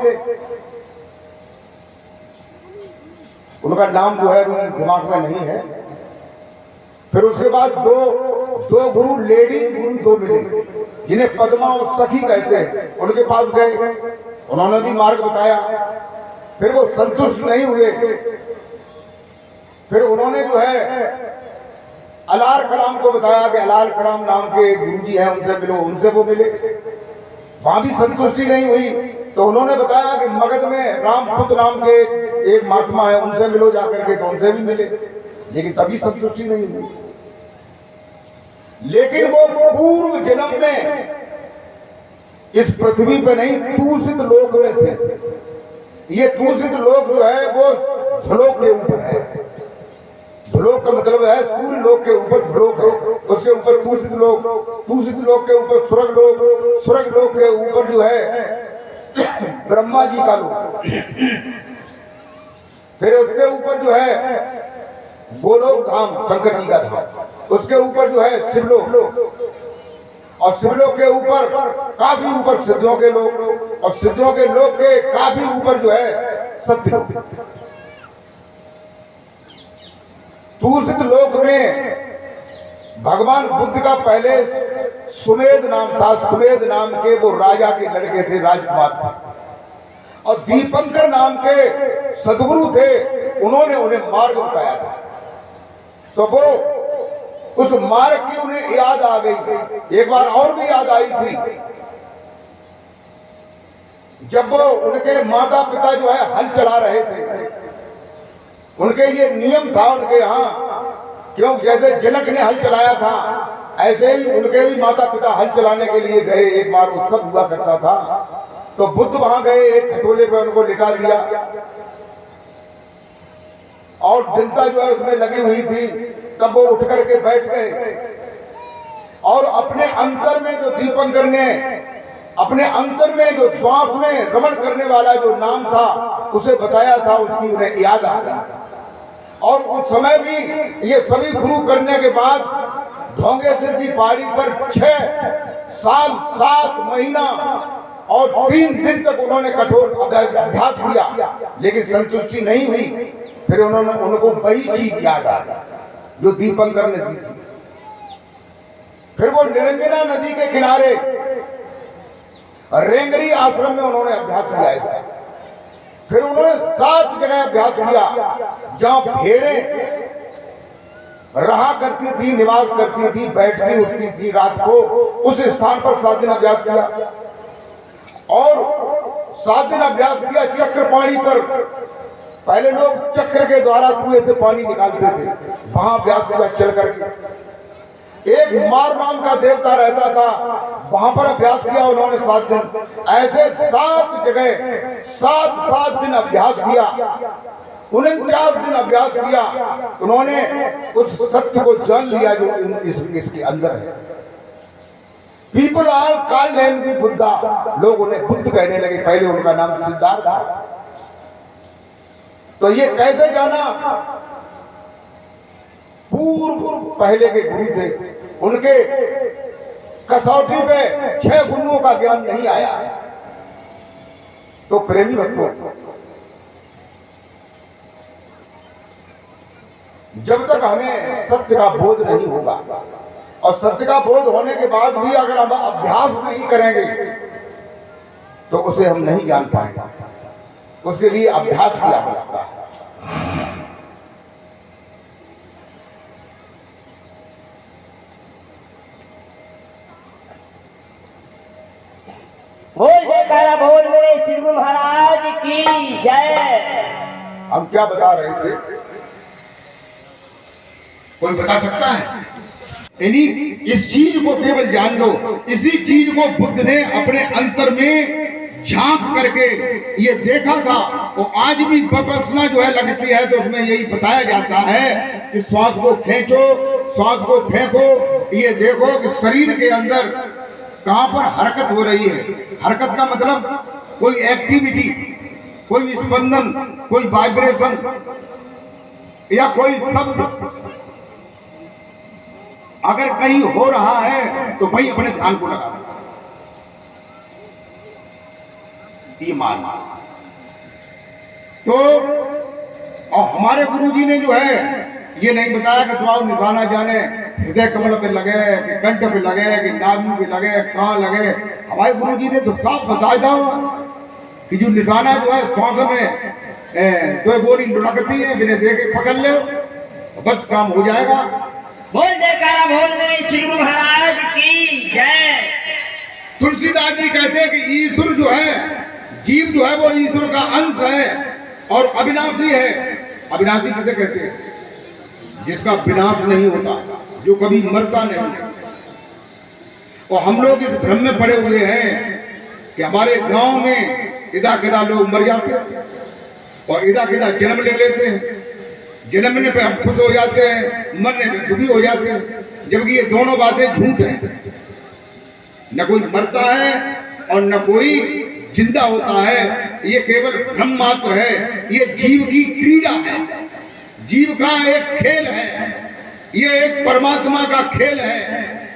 उनका नाम जो है दिमाग में नहीं है। फिर उसके बाद दो गुरु लेडी गुरु दो मिले, जिन्हें पद्मा और सखी कहते हैं। उनके पास गए, उन्होंने भी मार्ग बताया। फिर वो संतुष्ट नहीं हुए, फिर उन्होंने जो है अलार कलाम को बताया कि अलार कलाम नाम के गुरुजी हैं, उनसे मिलो। उनसे वो मिले, वहां भी संतुष्टि नहीं हुई, तो उन्होंने बताया कि मगध में रामपुत्र नाम के एक महात्मा है, उनसे मिलो जाकर के। तो उनसे भी मिले, लेकिन तभी संतुष्टि नहीं हुई। लेकिन वो पूर्व जन्म में इस पृथ्वी पर नहीं, दूषित लोक में थे। ये दूषित लोक जो है वो ध्रुलोक के ऊपर है। ध्रुलोक का मतलब है सूर्य लोक के ऊपर ध्रुलोक है, उसके ऊपर दूषित लोक, दूषित लोक के ऊपर स्वर्ग लोक, स्वर्ग लोक के ऊपर जो है ब्रह्मा जी का लोक, फिर उसके ऊपर जो है गोलोक धाम, शंकर जी का धाम, उसके ऊपर जो है शिवलोक, और शिवलोक के ऊपर काफी ऊपर सिद्धों के लोक, और सिद्धों के लोक के काफी ऊपर जो है सत्यलोक। दूषित लोक में भगवान बुद्ध का पहले सुमेध नाम था। सुमेध नाम के वो राजा के लड़के थे, राजकुमार थे, और दीपंकर नाम के सदगुरु थे, उन्होंने उन्हें मार्ग बताया था। तो वो उस मार्ग की उन्हें याद आ गई। एक बार और भी याद आई थी, जब वो उनके माता पिता जो है हल चला रहे थे। उनके ये नियम था उनके यहाँ, क्यों जैसे जनक ने हल चलाया था ऐसे ही उनके भी माता पिता हल चलाने के लिए गए। एक बार उत्सव हुआ करता था, तो बुद्ध वहां गए, एक खटोले पर उनको लिटा दिया, और जनता जो है उसमें लगी हुई थी। तब वो उठ करके बैठ गए, और अपने अंतर में जो दीपंकर ने अपने अंतर में जो श्वास में रमण करने वाला जो नाम था उसे बताया था, उसकी उन्हें याद आ गई। और उस समय भी ये सभी गुरु करने के बाद ढोंगेश्वर की पहाड़ी पर 6 साल 7 महीना और 3 दिन तक उन्होंने कठोर अभ्यास किया, लेकिन संतुष्टि नहीं हुई। फिर उन्होंने उनको वही चीज याद आ गई जो दीपंकर ने दी थी। फिर वो निरंजना नदी के किनारे रेंगरी आश्रम में उन्होंने अभ्यास किया ऐसा। फिर उन्होंने 7 जगह अभ्यास किया जहां भेड़ें रहा करती थी, निवास करती थी, बैठती उठती थी रात को। उस स्थान पर 7 दिन अभ्यास किया, और 7 दिन अभ्यास किया चक्रपाणी पर। पहले लोग चक्र के द्वारा कुएं से पानी निकालते थे, वहां अभ्यास किया चल करके। एक मार नाम का देवता रहता था, वहां पर अभ्यास किया उन्होंने 7 दिन। ऐसे 7 जगह 7 दिन अभ्यास किया, 49 दिन अभ्यास किया, उन्होंने उस सत्य को जान लिया जो इसके अंदर है। People are called him the Buddha, लोग उन्हें बुद्ध कहने लगे, पहले उनका नाम सिद्धार्थ था। तो ये कैसे जाना? पूर्व पहले के गुरु थे, उनके कसौटी पे 6 गुरुओं का ज्ञान नहीं आया। तो प्रेमी भक्तों, जब तक हमें सत्य का बोध नहीं होगा, और सत्य का बोध होने के बाद भी अगर हम अभ्यास नहीं करेंगे तो उसे हम नहीं जान पाएंगे। उसके लिए अभ्यास की आवश्यकता है। बोल जयकारा बोल मेरे श्री गुरु महाराज की जय। हम क्या बता रहे थे? कोई बता सकता है? यानी इस चीज को केवल जान लो। इसी चीज को बुद्ध ने अपने अंतर में झांक करके ये देखा था। वो आज भी विपश्यना जो है लगती है तो उसमें यही बताया जाता है कि श्वास को खींचो, श्वास को फेंको, ये देखो कि शरीर के अंदर कहां पर हरकत हो रही है। हरकत का मतलब कोई एक्टिविटी, कोई स्पंदन, कोई वाइब्रेशन या कोई शब्द अगर कहीं हो रहा है तो भाई अपने ध्यान को लगा ये मानना। तो और हमारे गुरुजी ने जो है ये नहीं बताया कि दुआ निभाना जाने हृदय कमल पे लगे, कि कंठ पे लगे, कि नाभि पे लगे, कहाँ लगे। हमारे गुरुजी ने तो साफ बताया था कि जो निशाना जो है श्वास में जो गोली लुढ़कती है, बिना देखे पकड़ ले बस काम हो जाएगा। बोल जयकारा बोल मेरे श्री गुरु महाराज की जय। तुलसीदास जी कहते हैं कि ईश्वर जो है, जीव जो है वो ईश्वर का अंश है और अविनाशी है। अविनाशी किसे कहते हैं? जिसका विनाश नहीं होता, जो कभी मरता नहीं। और हम लोग इस भ्रम में पड़े हुए हैं कि हमारे गांव में इदा किदा लोग मर जाते हैं और इदा किदा जन्म ले लेते हैं। जन्मने पे हम खुश हो जाते हैं, मरने पे दुखी हो जाते हैं, जबकि ये दोनों बातें झूठ हैं। न कोई मरता है और न कोई जिंदा होता है, ये केवल भ्रम मात्र है। ये जीव की क्रीड़ा है, जीव का एक खेल है, ये एक परमात्मा का खेल है।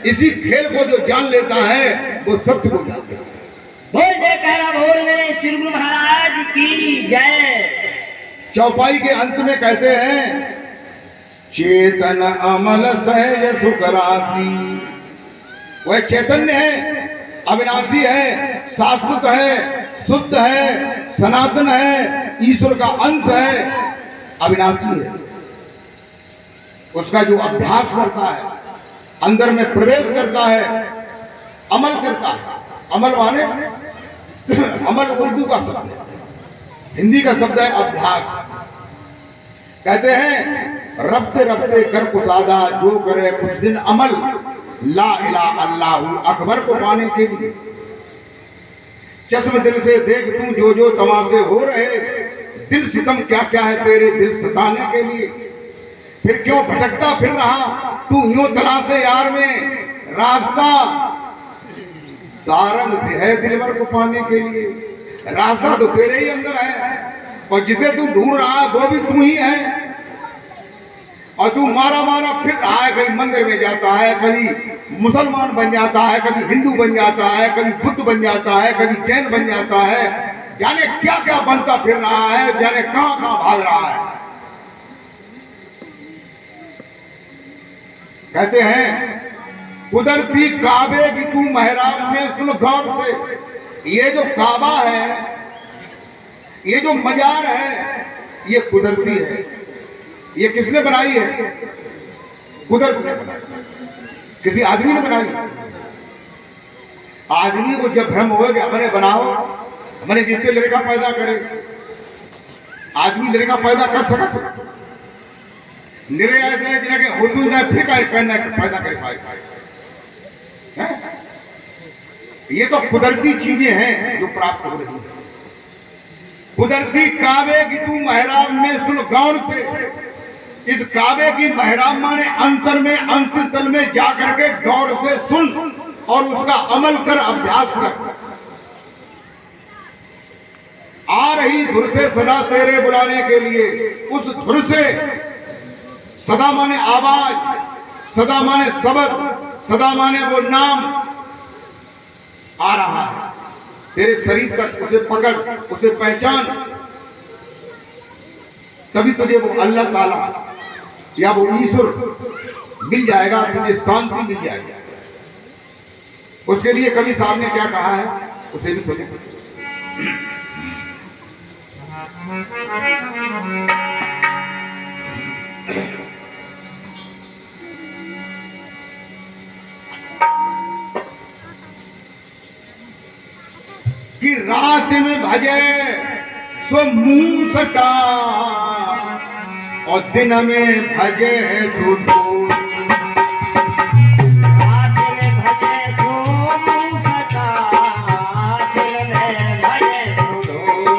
इसी खेल को जो जान लेता है वो सत्य को जानता है। बोल जयकारा बोल मेरे श्री गुरु महाराज की जय। चौपाई के अंत में कहते हैं चेतन अमल सहज सुख राशि। वह चैतन्य है, अविनाशी है, शाश्वत है, शुद्ध है, सनातन है, ईश्वर का अंश है, अविनाशी है। उसका जो अभ्यास करता है, अंदर में प्रवेश करता है, अमल करता है। अमल माने अमल उर्दू का शब्द है, हिंदी का शब्द है अभ्यास। कहते हैं रफ्ते रफ्ते कर कुसादा, जो करे कुछ दिन अमल, ला इलाहा अल्लाहु अकबर को पाने के लिए। चश्म दिल से देख तू जो जो तमाशे हो रहे, दिल सितम क्या क्या है तेरे दिल सताने के लिए। फिर क्यों भटकता फिर रहा तू यूं तलाशे यार में, रास्ता सारंग से है दिलवर को पाने के लिए। रास्ता तो तेरे ही अंदर है और जिसे तू ढूंढ रहा है वो भी तू ही है। और तू मारा मारा फिर रहा है, कभी मंदिर में जाता है, कभी मुसलमान बन जाता है, कभी हिंदू बन जाता है, कभी बुद्ध बन जाता है, कभी जैन बन जाता है। जाने क्या क्या बनता फिर रहा है, जाने कहां कहां भाग रहा है। कहते हैं कुदरती काबे की तू महराब में सुन गौर से। ये जो काबा है, ये जो मजार है, ये कुदरती है। ये किसने बनाई है? कुदरत ने बनाई, किसी आदमी ने बनाई। आदमी को जब भ्रम हो कि हमने बनाओ, हमने जितने लड़का पैदा करे, आदमी लड़का पैदा कर सकता निरे ऐसे है जिन्हें हुदूद ने फिर का पैदा कर पाए। ये तो कुदरती चीजें हैं जो प्राप्त हो रही है। कुदरती काबे की तू महराब में सुन गौर से। इस काबे की महराब माने अंतर में अंतस्थल में जाकर के गौर से सुन और उसका अमल कर, अभ्यास कर। आ रही धुर से सदा तेरे बुलाने के लिए, उस धुर से सदा माने आवाज, सदा माने शब्द, सदा माने वो नाम आ रहा है तेरे शरीर तक। उसे पकड़, उसे पहचान, तभी तुझे वो अल्लाह ताला या वो ईश्वर मिल जाएगा, तुझे शांति मिल जाएगी। उसके लिए कवि साहब ने क्या कहा है उसे भी सुनिए। कि रात में भजे सो मुंह सटा और दिन में भजे सो ढोल। रात में भजे सो मुंह सटा, दिन में भजे सो ढोल।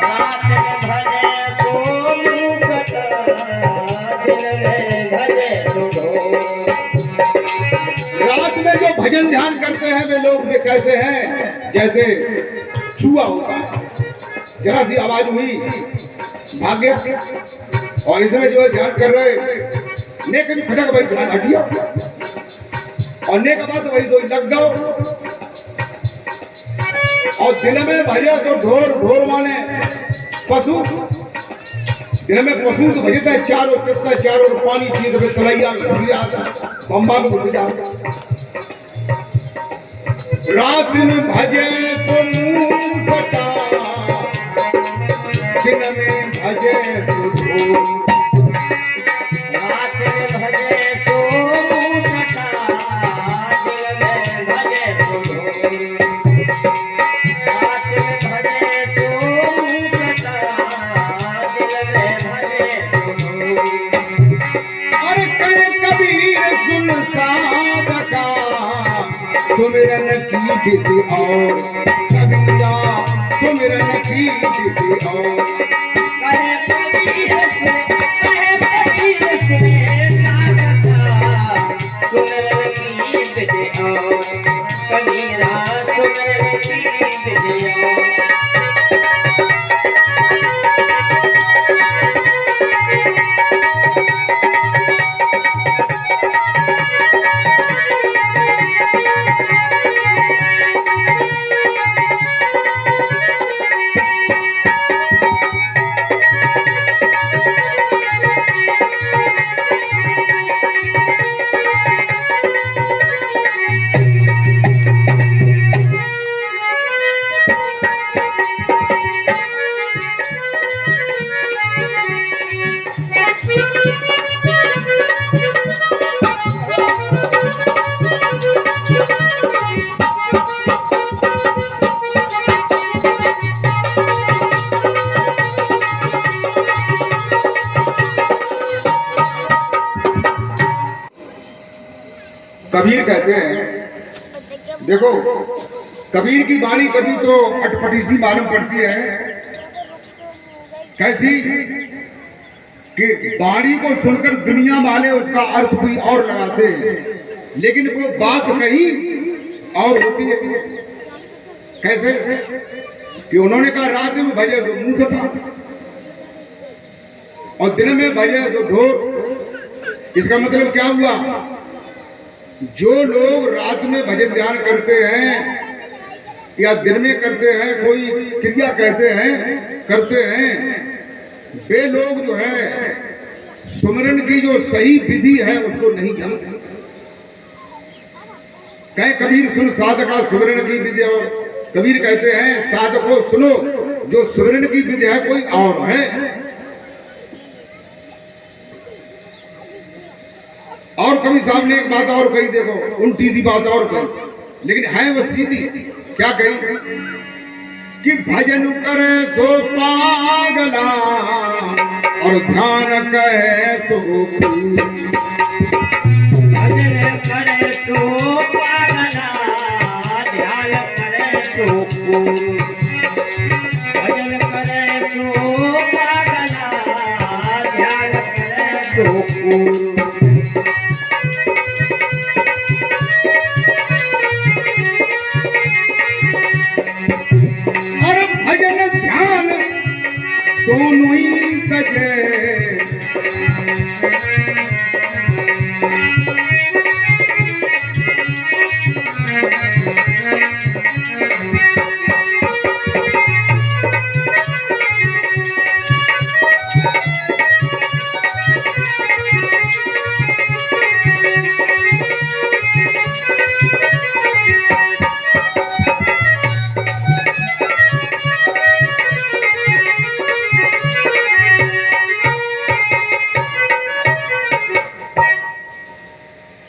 रात में भजे सो मुंह सटा, दिन में भजे सो ढोल। रात में जो भजन ध्यान करते हैं वे लोग वे कैसे हैं, जैसे चूहा होता है, जरा सी आवाज हुई भाग्य, और इसमें जो है ध्यान कर रहे ने कभी खटक भाई ध्यान हटिया और ने का बात वही दो लग जाओ। और दिन में भजे तो ढोर, ढोर माने पशु, दिन में पशु तो भजता है चारों कितना, चारों पानी चीज में तलैया बम्बा में घुस जाता। रात में भजे तो मुंह फटा, दिन में भजे तो ढोल। रात में भजे तो मुंह सटा, दिन में भजे तो ढोल। रात में भजे तो मुंह सटा, दिन में भजे तो ढोल। अरे कहे कबीर सुन साधका सुमिरन की विधि और, कबीरा सुमिरन की विधि और। कहे कबीर सुन, कहे कबीर सुन साधका सुमिरन की विधि और, कबीरा सुमिरन की विधि और। कबीर कहते हैं, देखो कबीर की वाणी कभी तो अटपटी सी मालूम पड़ती है, कैसी कि वाणी को सुनकर दुनिया वाले उसका अर्थ कोई और लगाते हैं, लेकिन वो बात कहीं और होती है। कैसे कि उन्होंने कहा रात में भजे तो मुंह सटा और दिन में भजे तो ढोर। इसका मतलब क्या हुआ, जो लोग रात में भजन ध्यान करते हैं या दिन में करते हैं, कोई क्रिया कहते हैं करते हैं, वे लोग जो है सुमरन की जो सही विधि है उसको नहीं जानते। कहे कबीर सुन साधका सुमरन की विधि, और कबीर कहते हैं साधको सुनो, जो सुमरन की विधि है कोई और है। और कवि साहब ने एक बात और कही, देखो उल्टी सी बात और कही, लेकिन है वो सीधी। क्या कही कि भजन करे सो पागला और ध्यान कहे सो फूल। भजन करे सो पागला, ध्यान करे सो फूल। अरे भजन ध्यान दोनों ही सजे,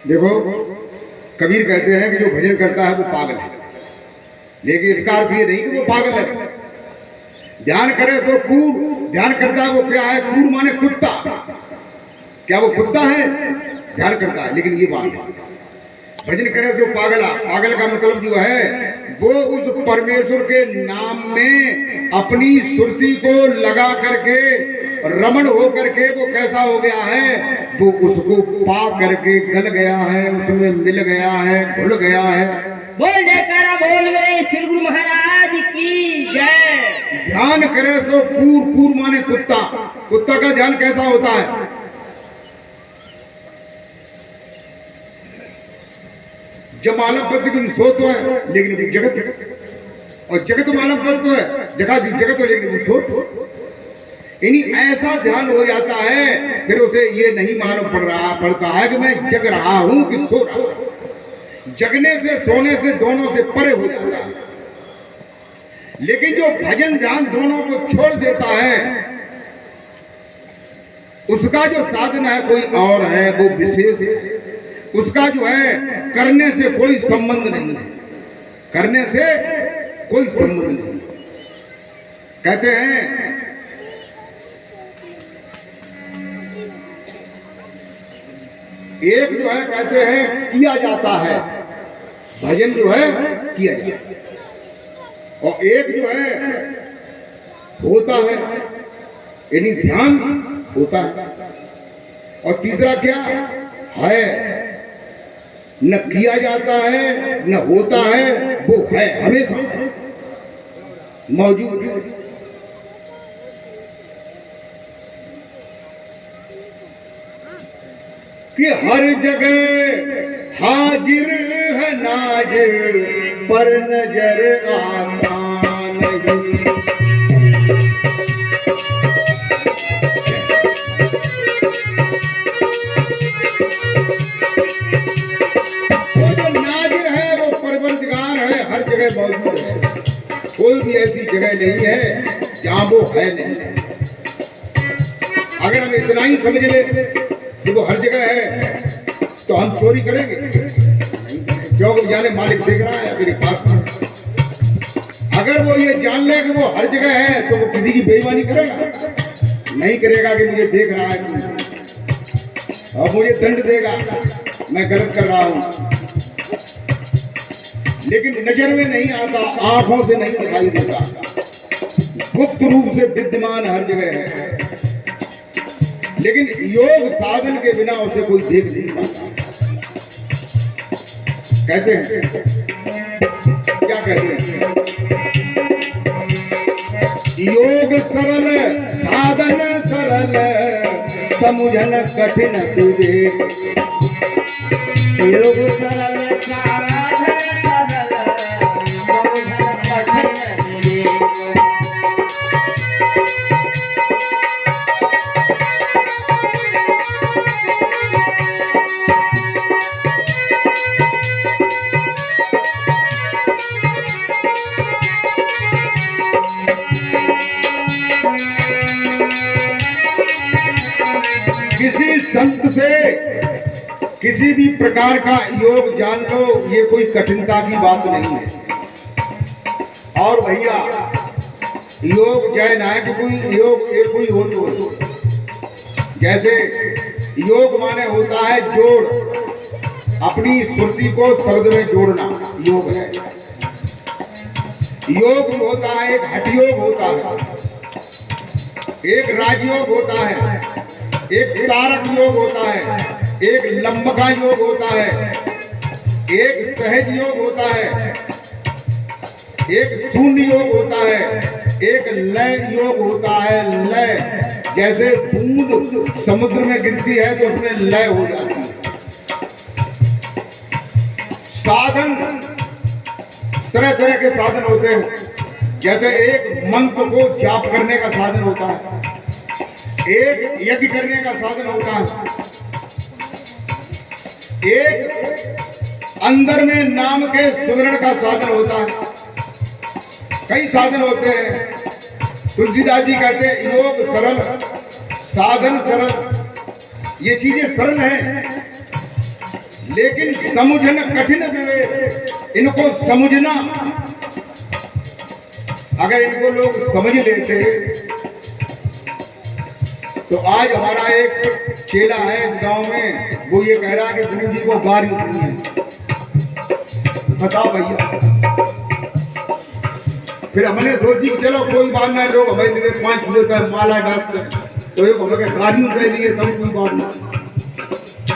देखो कबीर कहते हैं कि जो भजन करता है वो पागल है, लेकिन इसका अर्थ ये नहीं कि वो पागल है। ध्यान करे तो कूर, ध्यान करता है वो क्या है? कूर माने कुत्ता। क्या वो कुत्ता है? ध्यान करता है, लेकिन ये बात है भजन करे जो पागला। पागल का मतलब जो है वो उस परमेश्वर के नाम में अपनी सुरती को लगा करके रमण हो करके वो कैसा हो गया है, वो उसको पा करके गल गया है, उसमें मिल गया है, घुल गया है। बोल जयकारा बोल मेरे श्री गुरु महाराज की जय। ध्यान करे सो कूर, कूर माने कुत्ता। कुत्ता का ध्यान कैसा होता है? जब मालम पद की सोच तो है लेकिन जगत, और जगत मालम पद तो है जगह भी जगत हो लेकिन सोच। यानी ऐसा ध्यान हो जाता है फिर उसे ये नहीं मालूम पड़ता है कि मैं जग रहा हूं कि सो रहा हूं। जगने से सोने से दोनों से परे हो जाता है। लेकिन जो भजन ध्यान दोनों को छोड़ देता है उसका जो साधन है कोई और है, वो विशेष है। उसका जो है करने से कोई संबंध नहीं है, करने से कोई संबंध नहीं। कहते हैं एक जो है कहते हैं किया जाता है, भजन जो है किया जाता है, और एक जो है होता है, यानी ध्यान होता है। और तीसरा क्या है? न किया जाता है न होता है, वो है हमेशा मौजूद है। कि हर जगह हाजिर है नाजिर पर नजर आता नहीं। मौजूद है, कोई भी ऐसी जगह नहीं है जहां वो है नहीं। अगर हम इतना ही समझ ले कि वो हर जगह है तो हम चोरी करेंगे क्योंकि जाने मालिक देख रहा है मेरे पास में। अगर वो ये जान ले कि वो हर जगह है तो वो किसी की बेईमानी करेगा नहीं, करेगा कि मुझे देख रहा है और मुझे दंड देगा, मैं गलत कर रहा हूं। लेकिन नजर में नहीं आता, आंखों से नहीं दिखाई देता, गुप्त रूप से विद्यमान हर जगह है। लेकिन योग साधन के बिना उसे कोई देख नहीं पाता। कहते हैं क्या कहते हैं? योग सरल साधन सरल समुझन कठिन तुझे। योग सरल साधन किसी संत से किसी भी प्रकार का योग जान लो, ये कोई कठिनता की बात नहीं है। और भैया योग जय ना है कि कोई योग एक कोई हो तो, जैसे योग माने होता है जोड़, अपनी स्मृति को शब्द में जोड़ना योग है। योग होता है एक हठ योग होता है, एक राजयोग होता है, एक तारक योग होता है, एक लंबका योग होता है, एक सहज योग होता है, एक शून्य योग होता है, एक लय योग होता है। लय जैसे बूंद समुद्र में गिरती है तो उसमें लय हो जाती है। साधन तरह तरह के साधन होते हैं। जैसे एक मंत्र को जाप करने का साधन होता है, एक यज्ञ करने का साधन होता है, एक अंदर में नाम के सुमिरन का साधन होता है। कई साधन होते हैं। तुलसीदास जी कहते हैं योग सरल, साधन सरल। ये चीजें सरल हैं, लेकिन समझना कठिन विवेक। इनको समझना, अगर इनको लोग समझ लेते तो आज हमारा एक चेला है गांव में, वो ये कह रहा है कि गुरु जी को गाली नहीं है। बताओ भैया। फिर हमने सोची कि चलो कोई बात नहीं, लोग हमें मेरे 5 किलो का माला डालते तो एक हमें गाड़ियों के लिए तब कोई बात नहीं।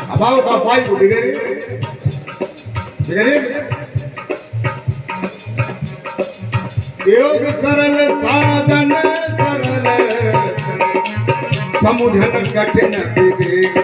अब आओ का भाई को बिगड़े योग सरल साधन सरल, समुझन कठिन विवेक।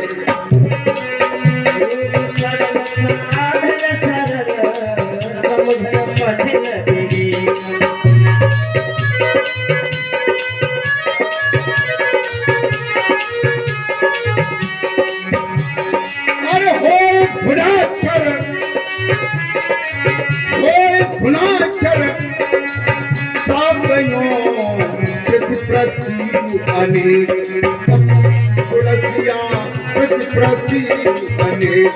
अनेक तुलसिया प्रति अनेक।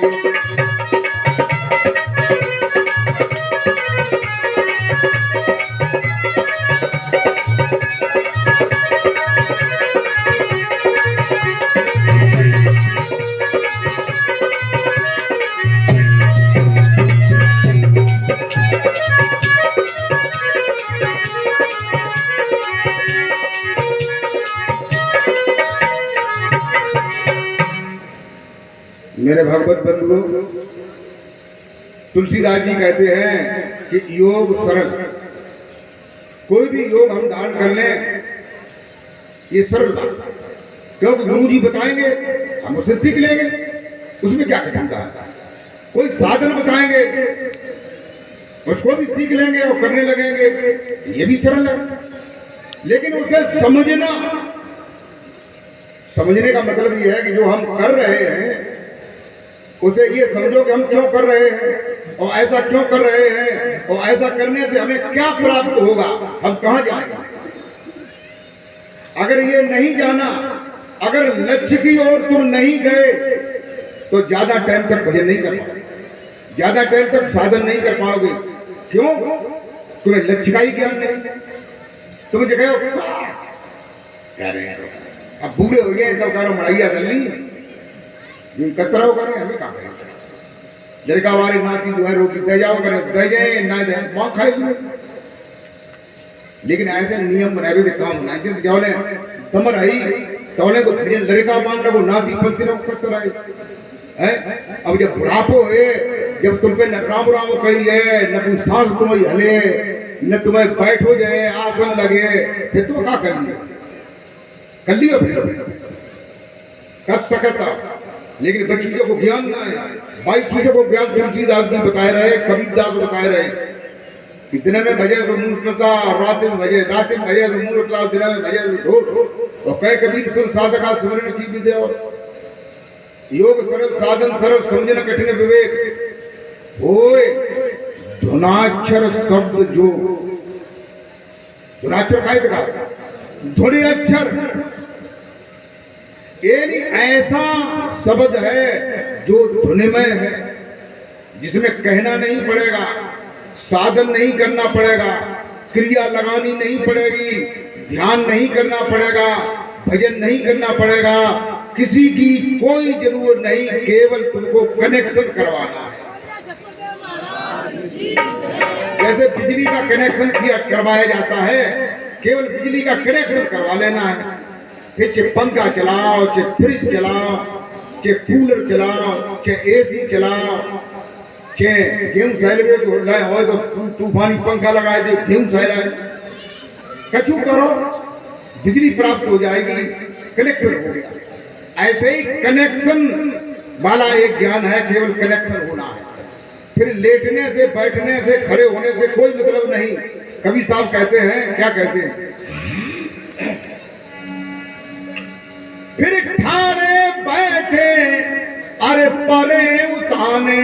मेरे भगवत बंधुओं, तुलसीदास जी कहते हैं कि योग सरल। कोई भी योग हम धारण कर लें, ये सरल बात, क्योंकि गुरु जी बताएंगे हम उसे सीख लेंगे, उसमें क्या कठिनता है। कोई साधन बताएंगे उसको भी सीख लेंगे और करने लगेंगे, ये भी सरल है। लेकिन उसे समझने का मतलब ये है कि जो हम कर रहे हैं उसे ये समझो कि हम क्यों कर रहे हैं और ऐसा क्यों कर रहे हैं और ऐसा करने से हमें क्या प्राप्त होगा, हम कहां जाएंगे। अगर ये नहीं जाना, अगर लक्ष्य की ओर तुम नहीं गए तो ज्यादा टाइम तक भजन नहीं कर पाओगे, ज्यादा टाइम तक साधन नहीं कर पाओगे। क्यों? तुम्हें लक्ष्य का ही ज्ञान नहीं। तुम जगह अब बूढ़े हो गए तब करो मड़ैया दलनी कतराओ करे, हमें कहा करें। लड़का वाली नाती जो है रोटी दे जाओ करे, दे जाए ना दे वहां खाए। लेकिन ऐसे नियम बनाए थे काम ना जब जौले तमर आई तौले तो भजन लड़का मान रखो नाती पंथी रहो कतराए है। अब जब बुढ़ापो है, जब तुम पे न राम राम कही है, न कोई सांस तुम्हें हले, न तुम्हें बैठो जाए आसन लगे, फिर तुम क्या कर लियो? कर लियो फिर कर सकता। लेकिन बच्ची को ज्ञान ना है। 22 चीजों को ज्ञान तुलसीदास जी बताए रहे, कबीरदास बताए रहे कि दिन में भजे मूर्खता, रात में भजे मूर्खता, दिन में भजे ढोल। और कह कबीर सुन साधका सुमरन की विद्या। योग सरल साधन सरल, समझना कठिन विवेक। ओए धुनाक्षर शब्द जो, धुनाक्षर काय का ध्वनि अक्षर, यानी ऐसा शब्द है जो धुनिमय है, जिसमें कहना नहीं पड़ेगा, साधन नहीं करना पड़ेगा, क्रिया लगानी नहीं पड़ेगी, ध्यान नहीं करना पड़ेगा, भजन नहीं करना पड़ेगा, किसी की कोई जरूरत नहीं, केवल तुमको कनेक्शन करवाना है। जैसे बिजली का कनेक्शन करवाया जाता है, केवल बिजली का कनेक्शन करवा लेना है। फिर चे पंखा चलाओ, चे फ्रिज चलाओ, चे कूलर चलाओ, चे एसी चलाओ, चे गेहूं सैलवे तो लाए हो तो तूफानी पंखा लगाए दे गेहूं सैलाए, कछु करो बिजली प्राप्त हो जाएगी, कनेक्शन हो गया। ऐसे ही कनेक्शन वाला एक ज्ञान है, केवल कनेक्शन होना है। फिर लेटने से, बैठने से, खड़े होने से कोई मतलब नहीं। कवि साहब कहते हैं, क्या कहते हैं, फिर ठाड़े बैठे अरे परे उताने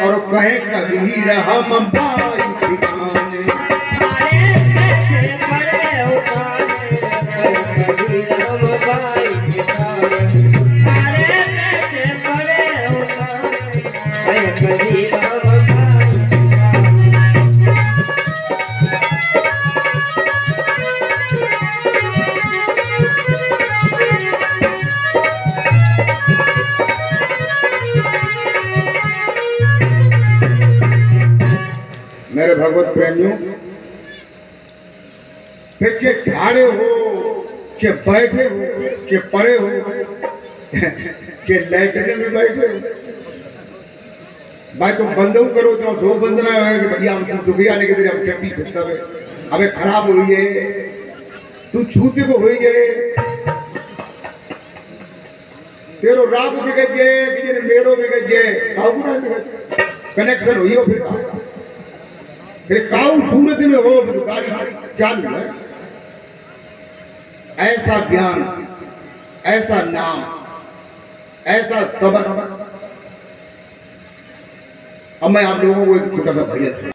और कहे कबीर हम भाई ठिकाने। मेरे भगवत प्रेमियों, फिर के ठाड़े हो, के बैठे हो, के परे हो, के लेटने में बैठे हो, भाई तुम बंद करो तो सो बंद ना है कि भैया हम दुखिया नहीं के हम चट्टी फिरता है, अबे खराब हुई है, तू छूते को हुई है, तेरो राग बिगड़ गए कि मेरो बिगड़ गए, कनेक्शन हुई हो फिर काऊ सूरत में हो गाड़ी चालू है। ऐसा ज्ञान, ऐसा नाम, ऐसा सबक। अब मैं आप लोगों को एक छोटा सा भजन